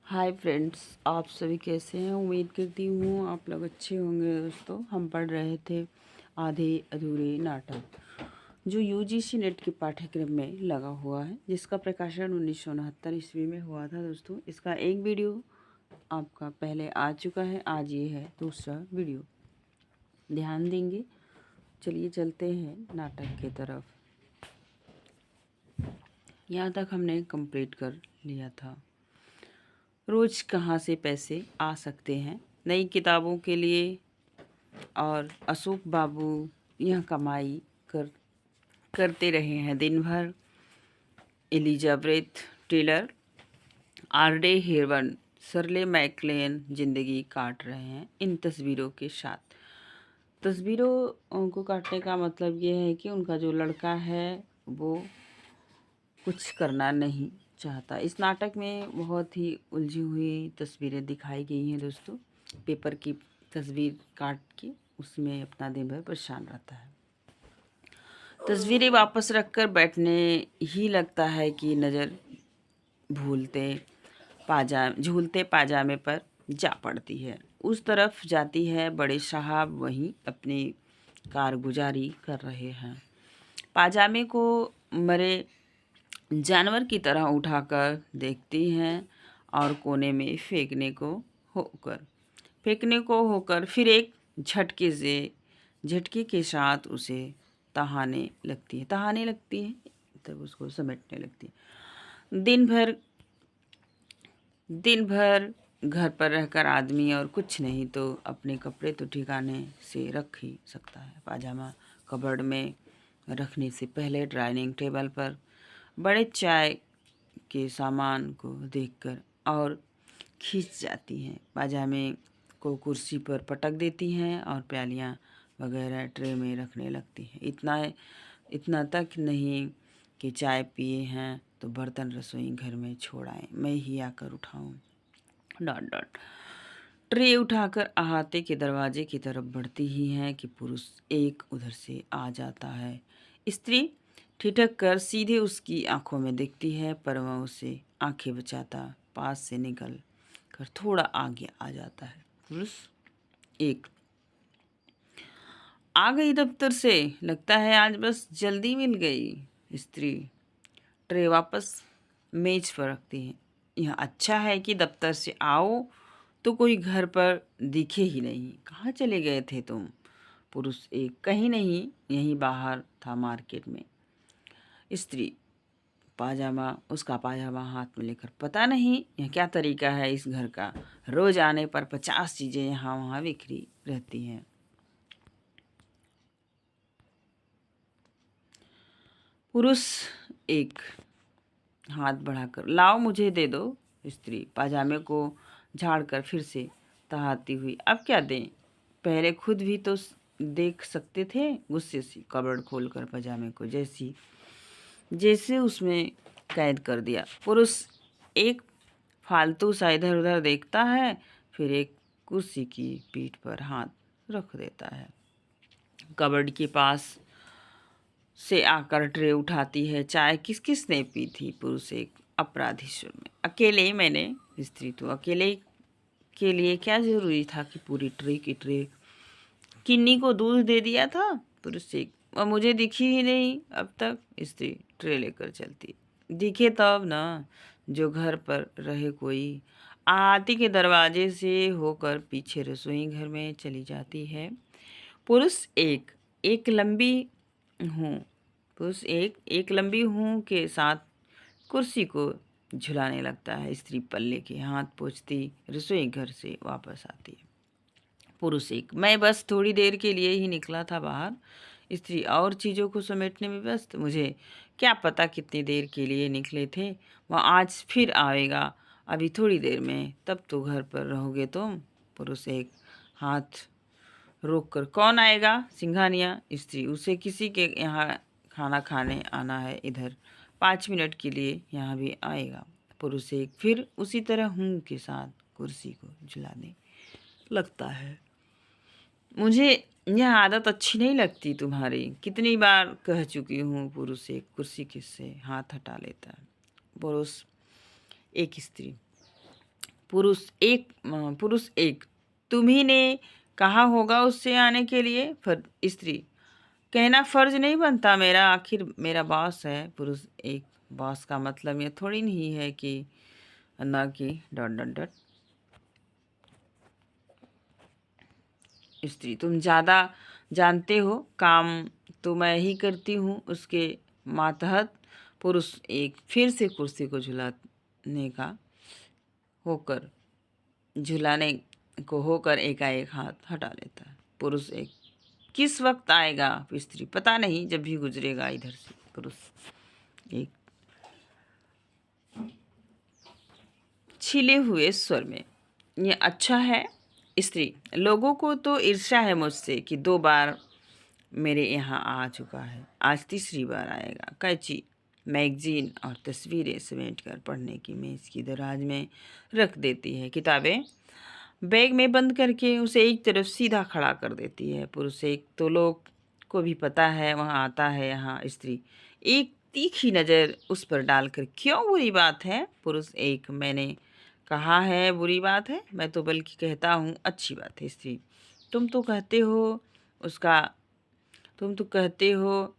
Hi friends, आप सभी कैसे हैं। उम्मीद करती हूँ आप लोग अच्छे होंगे। दोस्तों, हम पढ़ रहे थे आधे अधूरे नाटक, जो यूजीसी नेट के पाठ्यक्रम में लगा हुआ है, जिसका प्रकाशन 1969 ईस्वी में हुआ था। दोस्तों, इसका एक वीडियो आपका पहले आ चुका है, आज ये है दूसरा वीडियो। ध्यान देंगे। चलिए चलते हैं नाटक की तरफ। यहाँ तक हमने कंप्लीट कर लिया था। रोज कहाँ से पैसे आ सकते हैं नई किताबों के लिए, और अशोक बाबू यह कमाई करते रहे हैं दिन भर। एलिजाबेथ टेलर, आरडे हेरवन, सरले मैकलेन जिंदगी काट रहे हैं इन तस्वीरों के साथ। तस्वीरों को काटने का मतलब ये है कि उनका जो लड़का है वो कुछ करना नहीं चाहता। इस नाटक में बहुत ही उलझी हुई तस्वीरें दिखाई गई हैं। दोस्तों, पेपर की तस्वीर काट के उसमें अपना दिन भर परेशान रहता है। तस्वीरें वापस रखकर बैठने ही लगता है कि नज़र झूलते पाजामे पर जा पड़ती है। उस तरफ जाती है। बड़े साहब वहीं अपनी कारगुजारी कर रहे हैं। पाजामे को मरे जानवर की तरह उठाकर देखती हैं और कोने में फेंकने को होकर फिर एक झटके के साथ उसे तहाने लगती है, तब उसको समेटने लगती है। दिन भर घर पर रहकर आदमी और कुछ नहीं तो अपने कपड़े तो ठिकाने से रख ही सकता है। पाजामा कबर्ड में रखने से पहले डाइनिंग टेबल पर बड़े चाय के सामान को देखकर और खींच जाती हैं। पाजामे को कुर्सी पर पटक देती हैं और प्यालियाँ वगैरह ट्रे में रखने लगती हैं। इतना तक नहीं कि चाय पिए हैं तो बर्तन रसोई घर में छोड़ आए, मैं ही आकर उठाऊं। Dot dot. ट्रे उठाकर अहाते के दरवाजे की तरफ बढ़ती ही हैं कि पुरुष एक उधर से आ जाता है। स्त्री ठिठक कर सीधे उसकी आंखों में देखती है, पर वह उसे आंखें बचाता पास से निकल कर थोड़ा आगे आ जाता है। पुरुष एक, आ गई दफ्तर से, लगता है आज बस जल्दी मिल गई। स्त्री ट्रे वापस मेज पर रखती है। यह अच्छा है कि दफ्तर से आओ तो कोई घर पर दिखे ही नहीं। कहाँ चले गए थे तुम। पुरुष एक, कहीं नहीं, यहीं बाहर था मार्केट में। स्त्री उसका पाजामा हाथ में लेकर, पता नहीं यह क्या तरीका है इस घर का, रोज आने पर 50 चीजें यहाँ वहाँ बिखरी रहती हैं। पुरुष एक, हाथ बढ़ाकर, लाओ मुझे दे दो। स्त्री पाजामे को झाड़कर फिर से तहाती हुई, अब क्या दें, पहले खुद भी तो देख सकते थे। गुस्से से कबर्ड खोलकर पजामे को जैसे उसमें कैद कर दिया। पुरुष एक, फालतू सा इधर उधर देखता है, फिर एक कुर्सी की पीठ पर हाथ रख देता है। कबर्ड के पास से आकर ट्रे उठाती है। चाय किस किसने पी थी। पुरुष एक, अपराधी स्वर में, अकेले मैंने। स्त्री तो अकेले के लिए क्या जरूरी था कि पूरी ट्रे की ट्रे किन्नी को दूध दे दिया था। पुरुष एक, वह मुझे दिखी ही नहीं अब तक। स्त्री ट्रे लेकर चलती, दिखे तब ना, जो घर पर रहे कोई। आती के दरवाजे से होकर पीछे रसोई घर में चली जाती है। पुरुष एक, एक लंबी हूँ एक लंबी हूँ के साथ कुर्सी को झुलाने लगता है। स्त्री पल्ले के हाथ पोंछती रसोई घर से वापस आती है। पुरुष एक, मैं बस थोड़ी देर के लिए ही निकला था बाहर। स्त्री और चीज़ों को समेटने में व्यस्त, मुझे क्या पता कितनी देर के लिए निकले थे। वह आज फिर आएगा अभी थोड़ी देर में, तब तो घर पर रहोगे तुम। पुरुष एक, हाथ रोक कर, कौन आएगा। सिंघानिया। स्त्री, उसे किसी के यहाँ खाना खाने आना है, इधर 5 मिनट के लिए यहाँ भी आएगा। पुरुष एक फिर उसी तरह हूँ के साथ कुर्सी को झुलाने लगता है। मुझे यह आदत अच्छी नहीं लगती तुम्हारी, कितनी बार कह चुकी हूँ। पुरुष एक कुर्सी से हाथ हटा लेता है। पुरुष एक, स्त्री, पुरुष एक, तुम्ही ने कहा होगा उससे आने के लिए। स्त्री, कहना फर्ज नहीं बनता मेरा, आखिर मेरा बॉस है। पुरुष एक, बॉस का मतलब ये थोड़ी नहीं है कि ना कि डॉट डॉट डॉट। स्त्री, तुम ज़्यादा जानते हो, काम तो मैं ही करती हूँ उसके मातहत। पुरुष एक, फिर से कुर्सी को झुलाने का होकर झुलाने को होकर एकाएक हाथ हटा लेता है। पुरुष एक, किस वक्त आएगा? स्त्री, पता नहीं, जब भी गुजरेगा इधर से। पुरुष एक, छिले हुए स्वर में, ये अच्छा है। स्त्री, लोगों को तो ईर्ष्या है मुझसे कि 2 बार मेरे यहाँ आ चुका है, आज तीसरी बार आएगा। कैची, मैगजीन और तस्वीरें समेटकर पढ़ने की मेज़ की दराज में रख देती है। किताबें बैग में बंद करके उसे एक तरफ सीधा खड़ा कर देती है। पुरुष एक, तो लोग को भी पता है वहाँ आता है यहाँ। स्त्री एक, तीखी नज़र उस पर डालकर, क्यों, बुरी बात है? पुरुष एक, मैंने कहा है बुरी बात है? मैं तो बल्कि कहता हूँ अच्छी बात है। स्त्री, तुम तो कहते हो उसका तुम तो कहते हो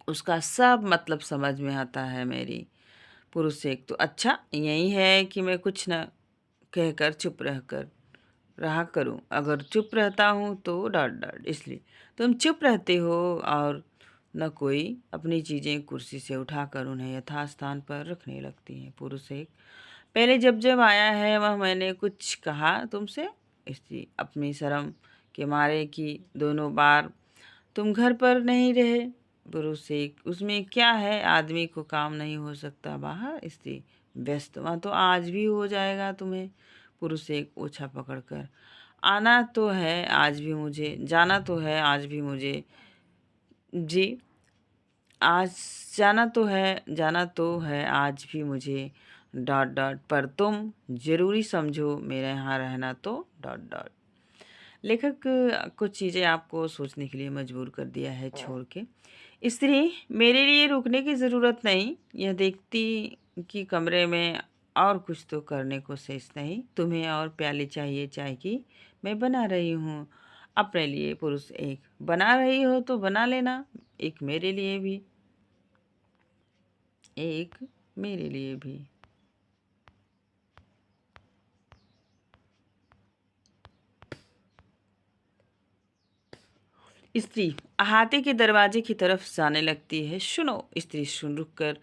उसका सब मतलब समझ में आता है मेरी। पुरुष एक, तो अच्छा यही है कि मैं कुछ न कहकर चुप रहा करूं, अगर चुप रहता हूं तो डॉट डॉट। इसलिए तुम चुप रहते हो और न कोई अपनी चीज़ें कुर्सी से उठाकर उन्हें यथास्थान पर रखने लगती हैं। पुरुष एक, पहले जब जब आया है वह मैंने कुछ कहा तुमसे? स्त्री, अपनी शर्म के मारे कि दोनों बार तुम घर पर नहीं रहे। पुरुष एक, उसमें क्या है, आदमी को काम नहीं हो सकता बाहर? स्त्री, व्यस्त वहाँ तो आज भी हो जाएगा तुम्हें। पुरुष एक, ओछा पकड़कर, आना तो है आज भी मुझे, जाना तो है आज भी मुझे। जी, आज जाना तो है आज भी मुझे, डॉट डॉट, पर तुम जरूरी समझो मेरे यहाँ रहना तो डॉट डॉट। लेखक कुछ चीज़ें आपको सोचने के लिए मजबूर कर दिया है छोड़ के। स्त्री, मेरे लिए रुकने की ज़रूरत नहीं, यह देखती कि कमरे में और कुछ तो करने को शेष नहीं। तुम्हें और प्याली चाहिए चाय की? मैं बना रही हूँ अपने लिए। पुरुष एक, बना रही हो तो बना लेना, एक मेरे लिए भी, एक मेरे लिए भी। स्त्री अहाते के दरवाजे की तरफ जाने लगती है। सुनो। स्त्री सुन रुक कर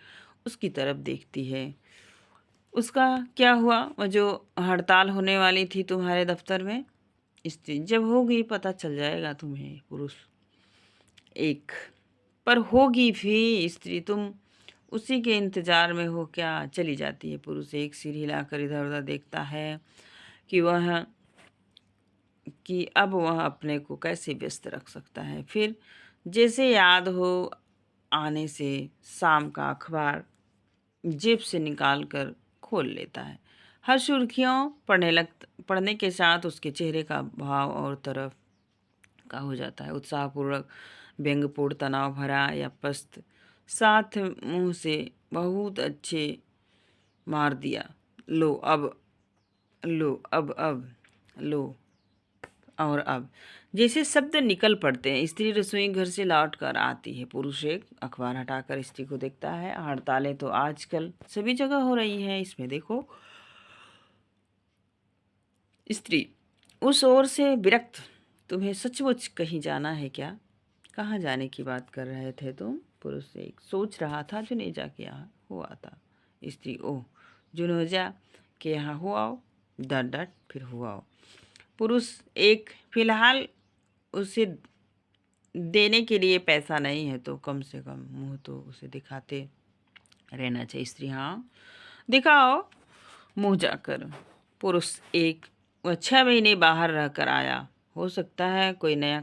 उसकी तरफ देखती है। उसका क्या हुआ, वो जो हड़ताल होने वाली थी तुम्हारे दफ्तर में? स्त्री, जब होगी पता चल जाएगा तुम्हें। पुरुष एक, पर होगी भी। स्त्री, तुम उसी के इंतजार में हो क्या? चली जाती है। पुरुष एक, सिर हिलाकर इधर उधर देखता है कि अब वह अपने को कैसे व्यस्त रख सकता है। फिर जैसे याद हो आने से, शाम का अखबार जेब से निकाल कर खोल लेता है। हर सुर्खियों पढ़ने के साथ उसके चेहरे का भाव और तरफ का हो जाता है, उत्साहपूर्वक, व्यंग्यपूर्ण, तनाव भरा या पस्त। साथ मुंह से, बहुत अच्छे, मार दिया, लो अब, लो अब, लो और अब, जैसे शब्द निकल पड़ते हैं। स्त्री रसोई घर से लौट कर आती है। पुरुष एक, अखबार हटाकर स्त्री को देखता है। हड़तालें तो आजकल सभी जगह हो रही हैं, इसमें देखो। स्त्री उस ओर से विरक्त, तुम्हें सचमुच कहीं जाना है क्या? कहाँ जाने की बात कर रहे थे तुम? पुरुष एक, सोच रहा था जुनेजा के यहाँ हुआ था। स्त्री, ओह, जुनेजा के यहाँ हुआ हो, डट डट, फिर हुआ हो। पुरुष एक, फिलहाल उसे देने के लिए पैसा नहीं है तो कम से कम मुंह तो उसे दिखाते रहना चाहिए। स्त्री, हाँ दिखाओ मुंह जाकर। पुरुष एक, वह 6 महीने बाहर रह कर आया, हो सकता है कोई नया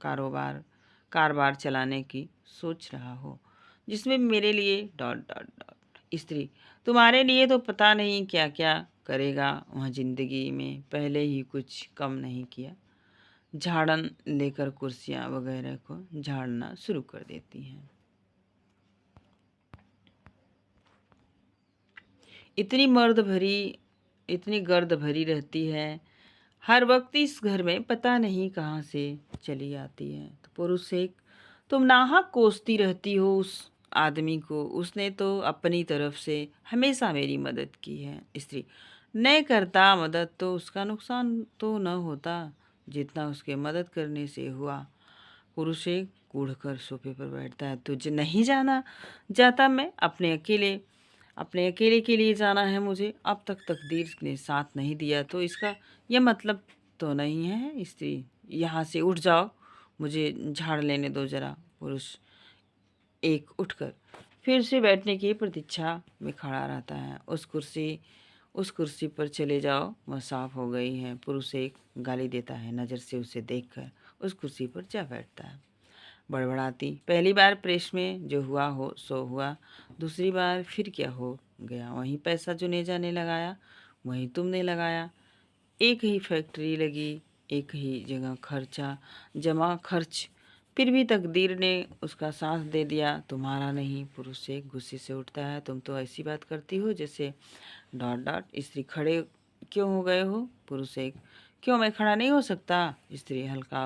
कारोबार चलाने की सोच रहा हो, जिसमें मेरे लिए डॉट डॉट डॉट। स्त्री, तुम्हारे लिए तो पता नहीं क्या क्या करेगा वह, जिंदगी में पहले ही कुछ कम नहीं किया। झाड़न लेकर कुर्सियां वगैरह को झाड़ना शुरू कर देती हैं। इतनी मर्द भरी इतनी गर्द भरी रहती है, हर वक्त इस घर में पता नहीं कहाँ से चली आती है। तो पुरुष एक, तुम नाहक कोसती रहती हो उस आदमी को, उसने तो अपनी तरफ से हमेशा मेरी मदद की है। स्त्री, नहीं करता मदद तो उसका नुकसान तो न होता जितना उसके मदद करने से हुआ। पुरुष एक कूढ़ कर सोफे पर बैठता है। तुझे नहीं जाना जाता, मैं अपने अकेले के लिए जाना है मुझे। अब तक तकदीर ने साथ नहीं दिया तो इसका यह मतलब तो नहीं है। स्त्री, यहाँ से उठ जाओ, मुझे झाड़ लेने दो जरा। पुरुष एक उठकर फिर से बैठने की प्रतीक्षा में खड़ा रहता है। उस कुर्सी पर चले जाओ, वह साफ हो गई है। पुरुष एक गाली देता है, नज़र से उसे देखकर उस कुर्सी पर जा बैठता है। बड़बड़ाती, पहली बार प्रेस में जो हुआ हो सो हुआ, दूसरी बार फिर क्या हो गया? वही पैसा जो नेजा ने लगाया वही तुमने लगाया। एक ही फैक्ट्री लगी, एक ही जगह खर्चा जमा खर्च, फिर भी तकदीर ने उसका साथ दे दिया, तुम्हारा नहीं। पुरुष से गुस्से से उठता है, तुम तो ऐसी बात करती हो जैसे डॉट डॉट। स्त्री, खड़े क्यों हो गए हो? पुरुष एक, क्यों मैं खड़ा नहीं हो सकता? स्त्री हल्का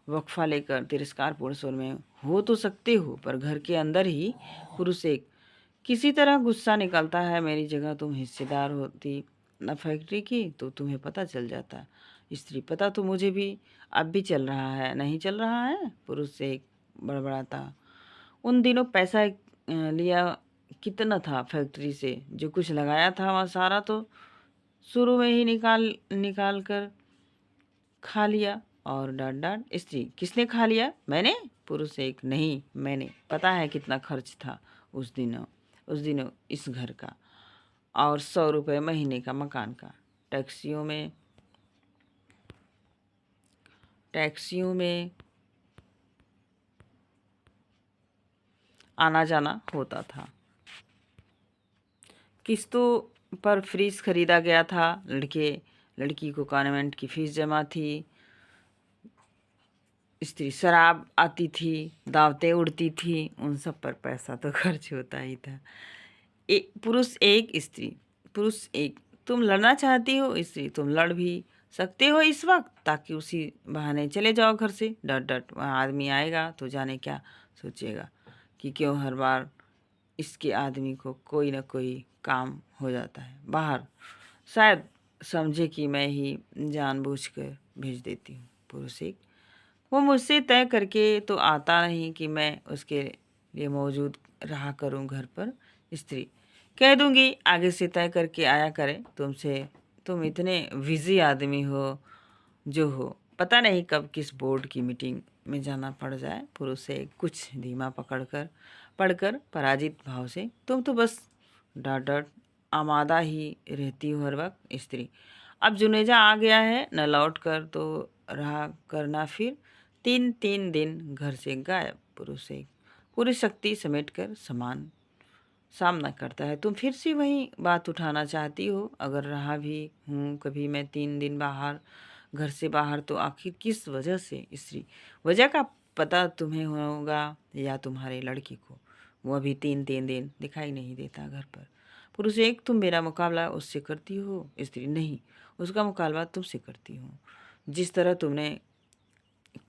वक्फा लेकर तिरस्कारपूर्ण स्वर में, हो तो सकते हो पर घर के अंदर ही। पुरुष एक, किसी तरह गुस्सा निकलता है, मेरी जगह तुम हिस्सेदार होती न फैक्ट्री की तो तुम्हें पता चल जाता। स्त्री, पता तो मुझे भी अब भी चल रहा है, नहीं चल रहा है? पुरुष से एक बड़बड़ाता, उन दिनों पैसा लिया कितना था फैक्ट्री से, जो कुछ लगाया था वह सारा तो शुरू में ही निकाल निकाल कर खा लिया। और डांट डांट। स्त्री, किसने खा लिया? मैंने? पुरुष एक, नहीं मैंने। पता है कितना खर्च था उस दिनों इस घर का, और 100 रुपये महीने का मकान का। टैक्सियों में आना जाना होता था, किस्तों पर फ्रिज खरीदा गया था, लड़की को कॉन्वेंट की फीस जमा थी। स्त्री, शराब आती थी, दावतें उड़ती थी, उन सब पर पैसा तो खर्च होता ही था। पुरुष एक, स्त्री, पुरुष एक, तुम लड़ना चाहती हो? स्त्री, तुम लड़ भी सकते हो इस वक्त, ताकि उसी बहाने चले जाओ घर से। डट डट, वहाँ आदमी आएगा तो जाने क्या सोचेगा कि क्यों हर बार इसके आदमी को कोई ना कोई काम हो जाता है बाहर, शायद समझे कि मैं ही जानबूझकर भेज देती हूँ। पुरुष एक, वो मुझसे तय करके तो आता नहीं कि मैं उसके लिए मौजूद रहा करूं घर पर। स्त्री, कह दूंगी आगे से तय करके आया करे तुमसे, तुम इतने बिजी आदमी हो जो हो, पता नहीं कब किस बोर्ड की मीटिंग में जाना पड़ जाए। पुरुष से कुछ धीमा पढ़कर पराजित भाव से, तुम तो बस डॉट डॉट आमादा ही रहती हो हर वक्त। स्त्री, अब जुनेजा आ गया है, न लौट कर तो रहा करना फिर 3 दिन घर से गायब। पुरुष एक, पूरी शक्ति समेटकर सामना करता है, तुम फिर से वही बात उठाना चाहती हो? अगर रहा भी हूँ कभी मैं 3 दिन बाहर, घर से बाहर, तो आखिर किस वजह से? स्त्री, वजह का पता तुम्हें होगा या तुम्हारे लड़के को? वो अभी 3 दिन दिखाई नहीं देता घर पर। पुरुष एक, तुम मेरा मुकाबला उससे करती हो? स्त्री, नहीं, उसका मुकाबला तुमसे करती हूँ। जिस तरह तुमने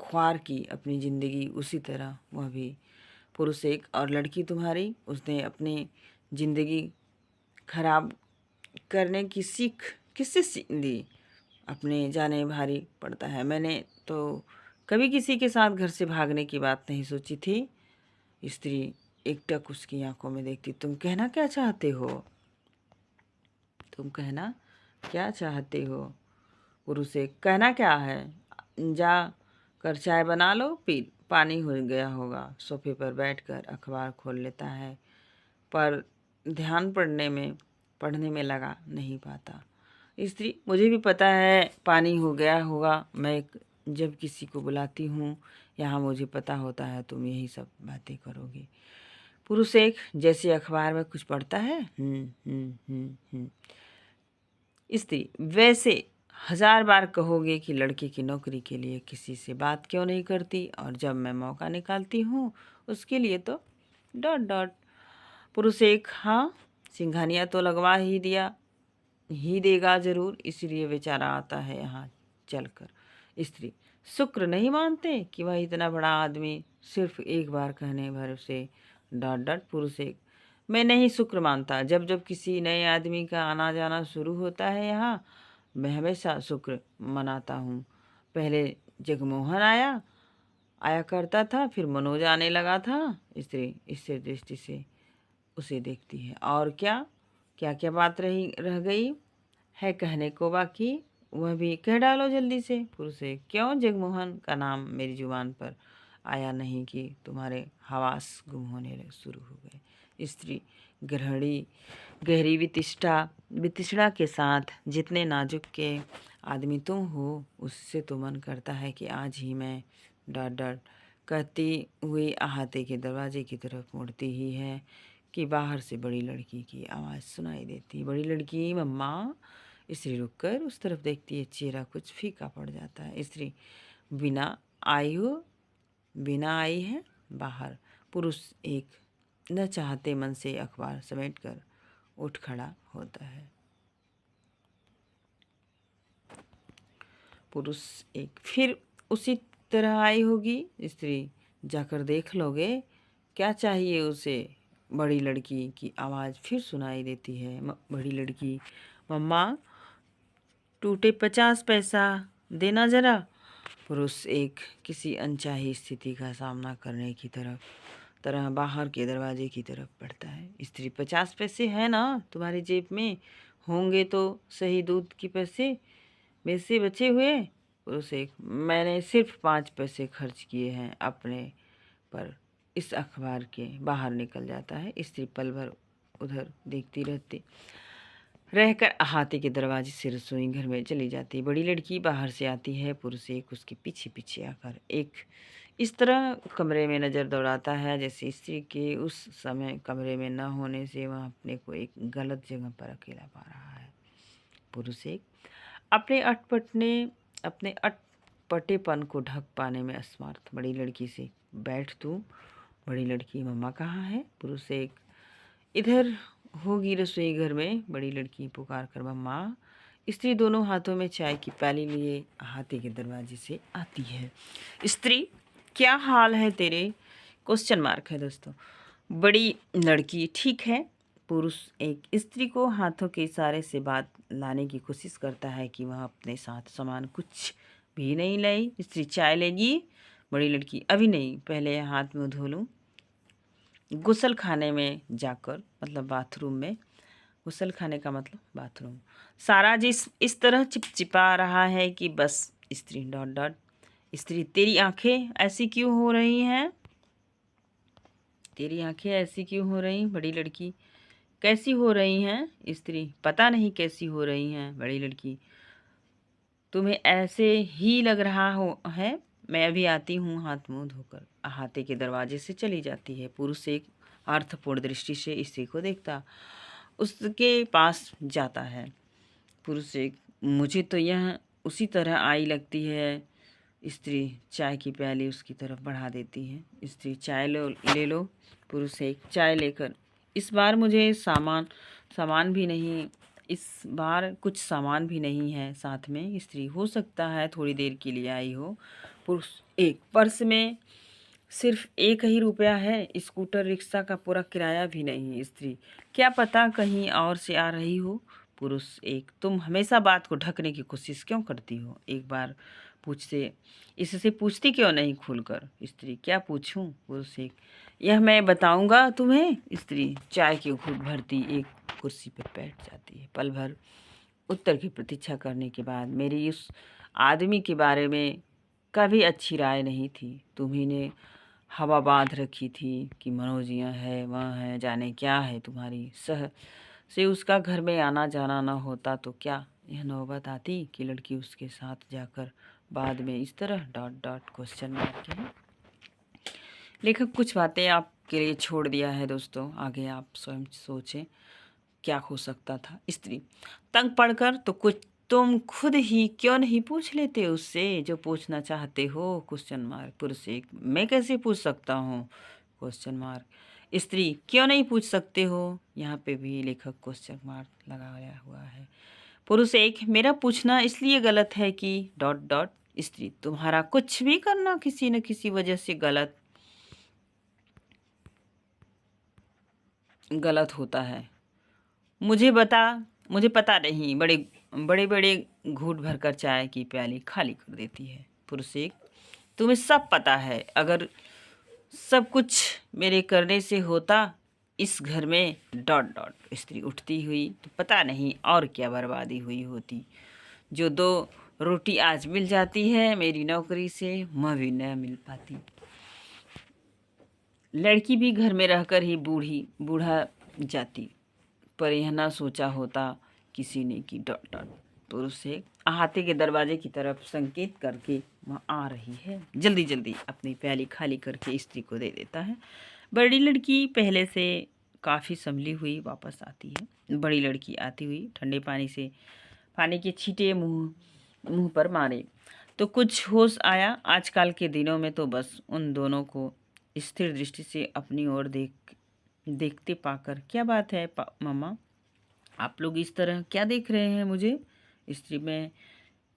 ख्वार की अपनी ज़िंदगी, उसी तरह वह भी। पुरुष एक, और लड़की तुम्हारी, उसने अपनी ज़िंदगी खराब करने की सीख किससे ली? अपने जाने भारी पड़ता है। मैंने तो कभी किसी के साथ घर से भागने की बात नहीं सोची थी। स्त्री एकटक उसकी आंखों में देखती, तुम कहना क्या चाहते हो? तुम कहना क्या चाहते हो? पुरुष एक, कहना क्या है, जा कर चाय बना लो, पी पानी हो गया होगा। सोफे पर बैठकर अखबार खोल लेता है, पर ध्यान पढ़ने में लगा नहीं पाता। स्त्री, मुझे भी पता है पानी हो गया होगा, मैं जब किसी को बुलाती हूँ यहाँ मुझे पता होता है तुम यही सब बातें करोगे। पुरुष एक, जैसे अखबार में कुछ पढ़ता है। स्त्री, वैसे 1000 बार कहोगे कि लड़के की नौकरी के लिए किसी से बात क्यों नहीं करती, और जब मैं मौका निकालती हूँ उसके लिए तो डॉट डॉट। पुरुष एक, हाँ, सिंघानिया तो लगवा ही दिया, ही देगा जरूर, इसलिए बेचारा आता है यहाँ चलकर। स्त्री, शुक्र नहीं मानते कि वह इतना बड़ा आदमी सिर्फ एक बार कहने भर से डांट डांट। पुरुष एक, मैं नहीं शुक्र मानता। जब जब किसी नए आदमी का आना जाना शुरू होता है यहाँ, मैं हमेशा शुक्र मनाता हूँ। पहले जगमोहन आया आया करता था, फिर मनोज आने लगा था। स्त्री इससे दृष्टि से उसे देखती है। और क्या क्या क्या बात रह गई है कहने को बाकी, वह भी कह डालो जल्दी से। पुरुष एक, क्यों जगमोहन का नाम मेरी जुबान पर आया नहीं कि तुम्हारे हवास गुम होने शुरू हो गए। स्त्री गहरी वितिष्ठा के साथ, जितने नाजुक के आदमी तुम हो, उससे तो मन करता है कि आज ही मैं डर डर कहती हुई अहाते के दरवाजे की तरफ मुड़ती ही है कि बाहर से बड़ी लड़की की आवाज़ सुनाई देती। बड़ी लड़की, मम्मा। स्त्री रुककर उस तरफ देखती है। चेहरा कुछ फीका पड़ जाता है। स्त्री, बिना आई है बाहर। पुरुष एक, न चाहते मन से अखबार समेटकर उठ खड़ा होता है। पुरुष एक, फिर उसी तरह आई होगी। स्त्री, जाकर देख लोगे क्या चाहिए उसे। बड़ी लड़की की आवाज़ फिर सुनाई देती है। बड़ी लड़की, मम्मा टूटे 50 पैसा देना जरा। पुरुष एक, किसी अनचाही स्थिति का सामना करने की तरह बाहर के दरवाजे की तरफ बढ़ता है। स्त्री, 50 पैसे है ना तुम्हारी जेब में? होंगे तो सही दूध के पैसे में से बचे हुए। पुरुष एक, मैंने सिर्फ 5 पैसे खर्च किए हैं अपने पर। इस अखबार के बाहर निकल जाता है। स्त्री पल भर उधर देखती रहकर अहाते के दरवाजे से रसोई घर में चली जाती। बड़ी लड़की बाहर से आती है। पुरुष एक उसके पीछे पीछे आकर एक इस तरह कमरे में नज़र दौड़ाता है जैसे स्त्री के उस समय कमरे में न होने से वह अपने को एक गलत जगह पर अकेला पा रहा है। पुरुष एक, अपने अटपटेपन को ढक पाने में असमर्थ। बड़ी लड़की से, बैठ तू। बड़ी लड़की, मम्मा कहाँ है? पुरुष एक, इधर होगी रसोई घर में। बड़ी लड़की पुकार कर, मम्मा। स्त्री दोनों हाथों में चाय की प्याली लिए हाथी के दरवाजे से आती है। स्त्री, क्या हाल है तेरे? क्वेश्चन मार्क है दोस्तों। बड़ी लड़की, ठीक है। पुरुष एक, स्त्री को हाथों के इशारे से बात लाने की कोशिश करता है कि वह अपने साथ सामान कुछ भी नहीं लाई। स्त्री, चाय लेगी? बड़ी लड़की, अभी नहीं, पहले हाथ मुंह धो लूँ। गुसल खाने में जाकर, मतलब बाथरूम में। गुसल खाने का मतलब बाथरूम। सारा जिस इस तरह चिपचिपा रहा है कि बस। स्त्री डॉट डॉट। स्त्री, तेरी आंखें ऐसी क्यों हो रही हैं? तेरी आंखें ऐसी क्यों हो रही? बड़ी लड़की, कैसी हो रही हैं? स्त्री, पता नहीं कैसी हो रही हैं। बड़ी लड़की, तुम्हें ऐसे ही लग रहा हो है। मैं अभी आती हूँ। हाथ मुंह धोकर अहाते के दरवाजे से चली जाती है। पुरुष एक अर्थपूर्ण दृष्टि से स्त्री को देखता उसके पास जाता है। पुरुष एक, मुझे तो यह उसी तरह आई लगती है। स्त्री चाय की प्याली उसकी तरफ बढ़ा देती है। स्त्री, चाय ले लो। पुरुष एक, चाय लेकर, इस बार मुझे सामान भी नहीं, इस बार कुछ सामान भी नहीं है साथ में। स्त्री, हो सकता है थोड़ी देर के लिए आई हो। पुरुष एक, पर्स में सिर्फ 1 ही रुपया है, स्कूटर रिक्शा का पूरा किराया भी नहीं। स्त्री, क्या पता कहीं और से आ रही हो। पुरुष एक, तुम हमेशा बात को ढकने की कोशिश क्यों करती हो? एक बार इससे पूछती क्यों नहीं खुलकर? स्त्री, क्या पूछूं? पुरुष एक, यह मैं बताऊंगा तुम्हें। स्त्री चाय की घूंट भरती एक कुर्सी पर बैठ जाती है। पल भर उत्तर की प्रतीक्षा करने के बाद, मेरी उस आदमी के बारे में कभी अच्छी राय नहीं थी। तुम्ही ने हवा बांध रखी थी कि मनोज यहाँ है वहाँ है, जाने क्या है तुम्हारी सह से उसका घर में आना जाना न होता तो क्या यह नौबत आती कि लड़की उसके साथ जाकर बाद में इस तरह डॉट डॉट क्वेश्चन मार्क है। लेखक कुछ बातें आपके लिए छोड़ दिया है दोस्तों, आगे आप स्वयं सोचें क्या हो सकता था। स्त्री, तंग पढ़कर तो कुछ तुम खुद ही क्यों नहीं पूछ लेते उससे जो पूछना चाहते हो? Question mark. पुरुष एक, मैं कैसे पूछ सकता हूँ? Question mark. स्त्री, क्यों नहीं पूछ सकते हो? यहाँ पे भी लेखक क्वेश्चन मार्क लगाया हुआ है। पुरुष एक, मेरा पूछना इसलिए गलत है कि डॉट डॉट। स्त्री, तुम्हारा कुछ भी करना किसी न किसी वजह से गलत गलत होता है। मुझे पता नहीं, बड़े बड़े बड़े घूंट भरकर चाय की प्याली खाली कर देती है। पुरुष एक, तुम्हें सब पता है, अगर सब कुछ मेरे करने से होता इस घर में डॉट डॉट। स्त्री उठती हुई, तो पता नहीं और क्या बर्बादी हुई होती। जो 2 रोटी आज मिल जाती है मेरी नौकरी से, वह भी न मिल पाती। लड़की भी घर में रहकर ही बूढ़ा जाती, पर यह ना सोचा होता किसी ने कि डॉट डॉट। पुरुष से अहाते के दरवाजे की तरफ संकेत करके वह आ रही है। जल्दी जल्दी अपनी प्याली खाली करके स्त्री को दे देता है। बड़ी लड़की पहले से काफ़ी संभली हुई वापस आती है। बड़ी लड़की आती हुई ठंडे पानी के छींटे मुंह पर मारे तो कुछ होश आया। आजकल के दिनों में तो बस उन दोनों को स्थिर दृष्टि से अपनी ओर देखते पाकर, क्या बात है मम्मा, आप लोग इस तरह क्या देख रहे हैं मुझे? स्त्री, में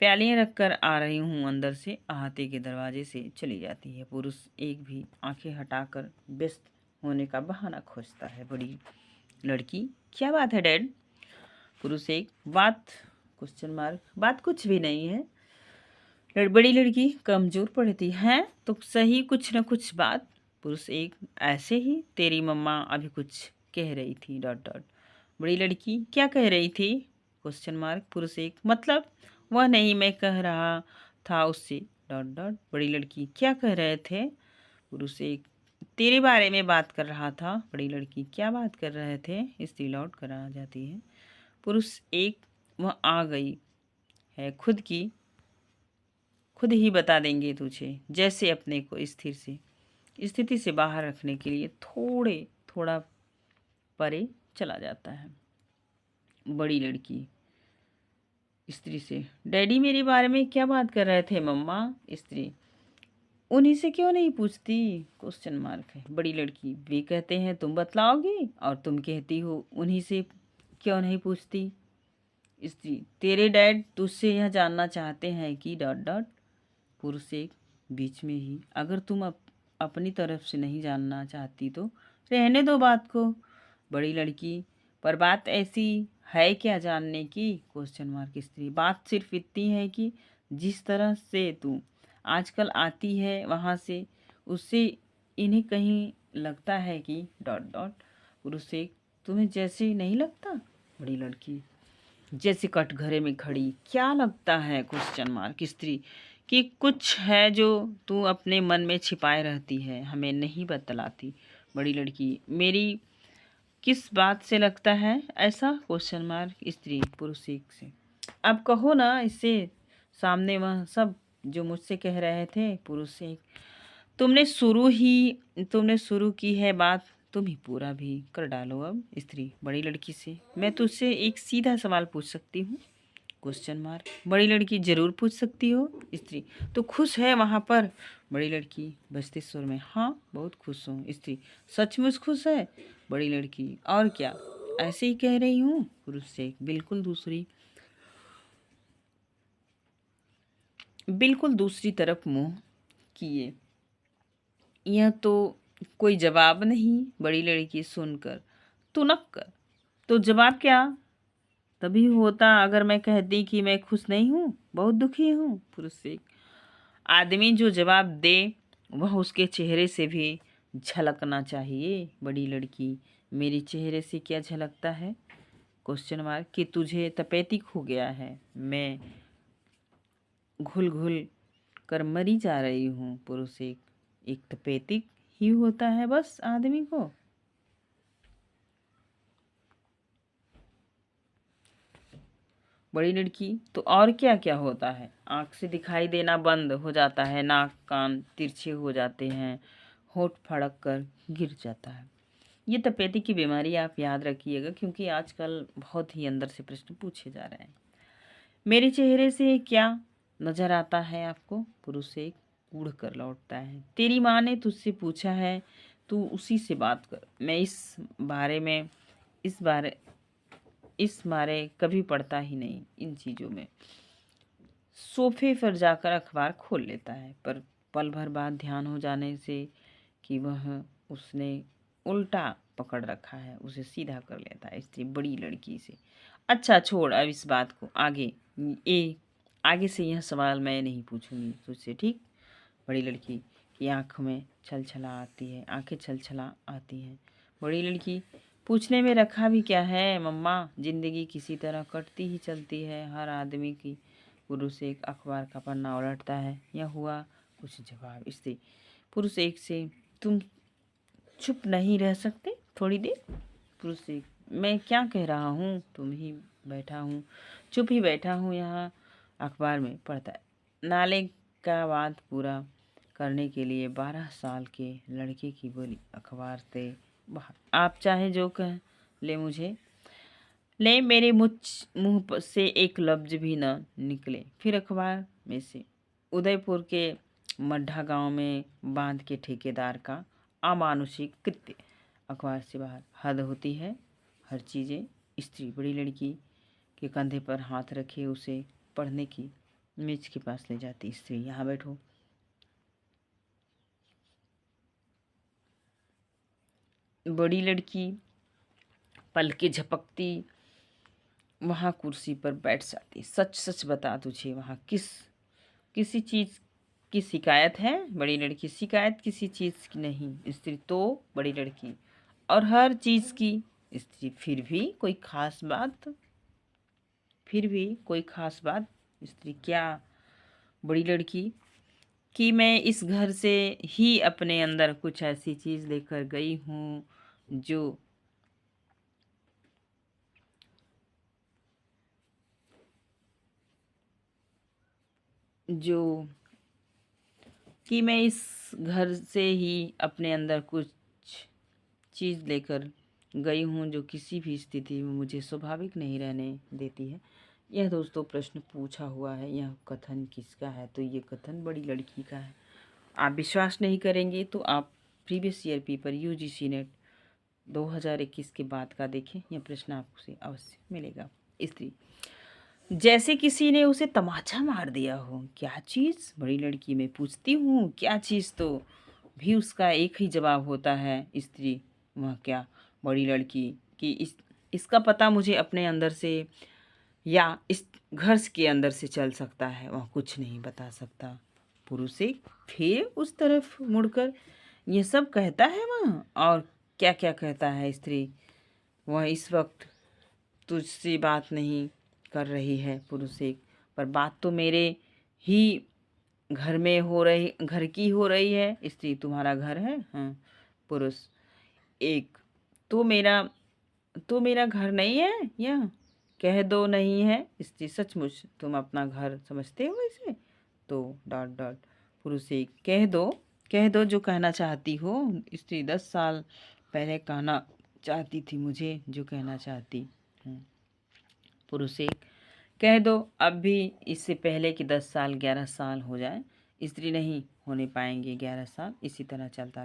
प्यालियाँ रखकर आ रही हूँ। अंदर से अहाते के दरवाजे से चली जाती है। पुरुष एक भी आंखें हटाकर व्यस्त होने का बहाना खोजता है। बड़ी लड़की, क्या बात है डैड? पुरुष एक, बात कुछ भी नहीं है। बड़ी लड़की, कमजोर पड़ती है तो सही कुछ न कुछ बात। पुरुष एक, ऐसे ही तेरी मम्मा अभी कुछ कह रही थी डॉट डॉट। बड़ी लड़की, क्या कह रही थी? पुरुष एक, मतलब वह नहीं, मैं कह रहा था उससे डॉट डॉट। बड़ी लड़की, क्या कह रहे थे? पुरुष एक, तेरे बारे में बात कर रहा था। बड़ी लड़की, क्या बात कर रहे थे? स्त्री लौट कर आ जाती है। पुरुष एक, वह आ गई है, खुद ही बता देंगे तुझे। जैसे अपने को स्थिति से बाहर रखने के लिए थोड़ा परे चला जाता है। बड़ी लड़की स्त्री से, डैडी मेरे बारे में क्या बात कर रहे थे मम्मा? स्त्री, उन्हीं से क्यों नहीं पूछती? है। बड़ी लड़की, वे कहते हैं तुम बतलाओगी और तुम कहती हो उन्हीं से क्यों नहीं पूछती? स्त्री, तेरे डैड तुझसे यह जानना चाहते हैं कि डॉट डॉट। पुरुष एक, बीच में ही, अगर तुम अपनी तरफ से नहीं जानना चाहती तो रहने दो बात को। बड़ी लड़की, पर बात ऐसी है क्या जानने की? स्त्री, बात सिर्फ इतनी है कि जिस तरह से तू आजकल आती है वहाँ से, उससे इन्हें कहीं लगता है कि डॉट डॉट। पुरुष एक, तुम्हें जैसे नहीं लगता? बड़ी लड़की, जैसे कटघरे में खड़ी, क्या लगता है? स्त्री, कि कुछ है जो तू अपने मन में छिपाए रहती है, हमें नहीं बतलाती। बड़ी लड़की, मेरी किस बात से लगता है ऐसा? स्त्री पुरुष एक से, अब कहो ना इससे सामने वह सब जो मुझसे कह रहे थे। पुरुष एक, तुमने शुरू की है बात, तुम ही पूरा भी कर डालो अब। स्त्री बड़ी लड़की से, मैं तुझसे एक सीधा सवाल पूछ सकती हूँ? बड़ी लड़की, जरूर पूछ सकती हो। स्त्री, तो खुश है वहाँ पर? बड़ी लड़की बजते स्वर में, हाँ बहुत खुश हूँ। स्त्री, सचमुच खुश है? बड़ी लड़की, और क्या, ऐसे ही कह रही हूँ। पुरुष से, बिल्कुल दूसरी तरफ मुंह किए। यह तो कोई जवाब नहीं। बड़ी लड़की सुनकर, तू नक कर, तो जवाब क्या तभी होता अगर मैं कहती कि मैं खुश नहीं हूँ, बहुत दुखी हूँ। पुरुष से, आदमी जो जवाब दे वह उसके चेहरे से भी झलकना चाहिए। बड़ी लड़की, मेरे चेहरे से क्या झलकता है? कि तुझे तपेदिक हो गया है, मैं घुल घुल कर मरी जा रही हूँ। पुरुष एक तपेदिक ही होता है बस आदमी को। बड़ी लड़की, तो और क्या क्या होता है? आँख से दिखाई देना बंद हो जाता है, नाक कान तिरछे हो जाते हैं, होठ फड़क कर गिर जाता है। ये तपेदिक की बीमारी आप याद रखिएगा, क्योंकि आजकल बहुत ही अंदर से प्रश्न पूछे जा रहे हैं। मेरे चेहरे से क्या नजर आता है आपको? पुरुष से उड़ कर लौटता है, तेरी माँ ने तुझसे पूछा है, तू उसी से बात कर। मैं इस बारे इस मारे कभी पढ़ता ही नहीं इन चीज़ों में। सोफे पर जाकर अखबार खोल लेता है, पर पल भर बाद ध्यान हो जाने से कि वह उसने उल्टा पकड़ रखा है, उसे सीधा कर लेता है स्त्री बड़ी लड़की से। अच्छा छोड़ अब इस बात को, ए आगे से यह सवाल मैं नहीं पूछूंगी तुझसे, ठीक? बड़ी लड़की की आँख में छलछला आती है, आंखें छलछला आती हैं। बड़ी लड़की, पूछने में रखा भी क्या है मम्मा, जिंदगी किसी तरह कटती ही चलती है, हर आदमी की। पुरुष एक अखबार का पन्ना उलटता है, यह हुआ कुछ जवाब स्त्री। पुरुष एक से, तुम चुप नहीं रह सकते थोड़ी देर? पुरुष एक, मैं क्या कह रहा हूँ, तुम ही बैठा हूँ, चुप ही बैठा हूँ यहाँ, अखबार में पढ़ता है। नाले का बात पूरा करने के लिए 12 साल के लड़के की बोली अखबार से बाहर। आप चाहे जो कह ले मुझे, ले मेरे मुंह से एक लफ्ज भी न निकले। फिर अखबार में से उदयपुर के मड्ढा गांव में बांध के ठेकेदार का अमानुषिक कृत्य, अखबार से बाहर। हद होती है हर चीज़ें। स्त्री बड़ी लड़की के कंधे पर हाथ रखे उसे पढ़ने की मेज के पास ले जाती। स्त्री, यहाँ बैठो। बड़ी लड़की पलके झपकती वहाँ कुर्सी पर बैठ जाती। सच सच बता, तुझे वहाँ किसी चीज़ की शिकायत है? बड़ी लड़की, शिकायत किसी चीज़ की नहीं। स्त्री, तो? बड़ी लड़की, और हर चीज़ की। स्त्री, फिर भी कोई खास बात? फिर भी कोई खास बात? स्त्री, क्या? बड़ी लड़की, कि मैं इस घर से ही अपने अंदर कुछ ऐसी चीज़ लेकर गई हूँ जो जो कि मैं इस घर से ही अपने अंदर कुछ चीज़ लेकर गई हूँ जो किसी भी स्थिति में मुझे स्वाभाविक नहीं रहने देती है। यह दोस्तों प्रश्न पूछा हुआ है, यह कथन किसका है? तो ये कथन बड़ी लड़की का है। आप विश्वास नहीं करेंगे तो आप previous year paper UGC net 2021 के बाद का देखें, यह प्रश्न आपसे अवश्य मिलेगा। स्त्री, जैसे किसी ने उसे तमाचा मार दिया हो। क्या चीज़? बड़ी लड़की, में पूछती हूँ क्या चीज़, तो भी उसका एक ही जवाब होता है। स्त्री, वह क्या? बड़ी लड़की, कि इसका पता मुझे अपने अंदर से या इस घर के अंदर से चल सकता है, वह कुछ नहीं बता सकता। पुरुष एक फिर उस तरफ मुड़कर, यह सब कहता है वह, और क्या क्या कहता है? स्त्री, वह इस वक्त तुझसे बात नहीं कर रही है। पुरुष एक, पर बात तो मेरे ही घर में हो रही, घर की हो रही है। स्त्री, तुम्हारा घर है? हाँ। पुरुष एक, तो मेरा घर नहीं है यह? कह दो नहीं है। स्त्री, सचमुच तुम अपना घर समझते हो इसे? तो डॉट डॉट। पुरुष एक, कह दो जो कहना चाहती हो। स्त्री, 10 साल पहले कहना चाहती थी मुझे जो कहना चाहती हूँ। पुरुष एक, कह दो अब भी, इससे पहले कि 10 साल 11 साल हो जाए। स्त्री, नहीं होने पाएंगे 11 साल, इसी तरह चलता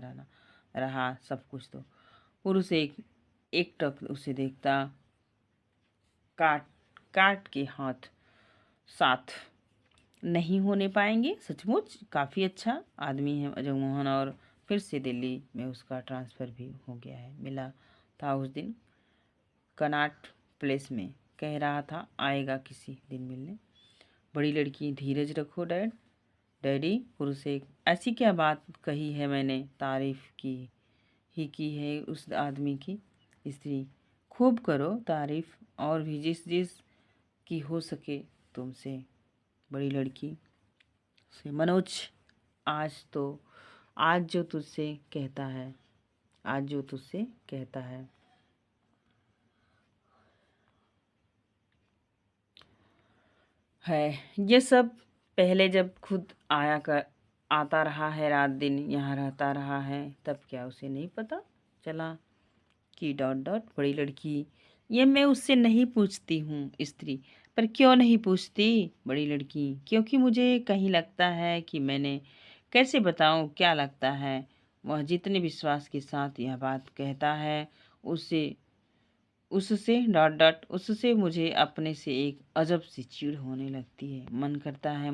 रहा सब कुछ तो। पुरुष एक एकटक उसे देखता, काट काट के हाथ साथ, नहीं होने पाएंगे सचमुच। काफ़ी अच्छा आदमी है जगमोहन, और फिर से दिल्ली में उसका ट्रांसफ़र भी हो गया है। मिला था उस दिन कनॉट प्लेस में, कह रहा था आएगा किसी दिन मिलने। बड़ी लड़की, धीरज रखो डैडी। पुरुष एक, ऐसी क्या बात कही है मैंने, तारीफ की है उस आदमी की। स्त्री, खूब करो तारीफ, और भी जिस की हो सके तुमसे। बड़ी लड़की से, मनोज, आज तो आज जो तुझसे कहता है आज जो तुझसे कहता है ये सब पहले जब खुद आता रहा है, रात दिन यहाँ रहता रहा है, तब क्या उसे नहीं पता चला कि डॉट डॉट। बड़ी लड़की, ये मैं उससे नहीं पूछती हूँ। स्त्री, पर क्यों नहीं पूछती? बड़ी लड़की, क्योंकि मुझे कहीं लगता है कि मैंने, कैसे बताऊँ क्या लगता है? वह जितने विश्वास के साथ यह बात कहता है, उससे उससे डॉट डॉट उससे मुझे अपने से एक अजब सी चिढ़ होने लगती है। मन करता है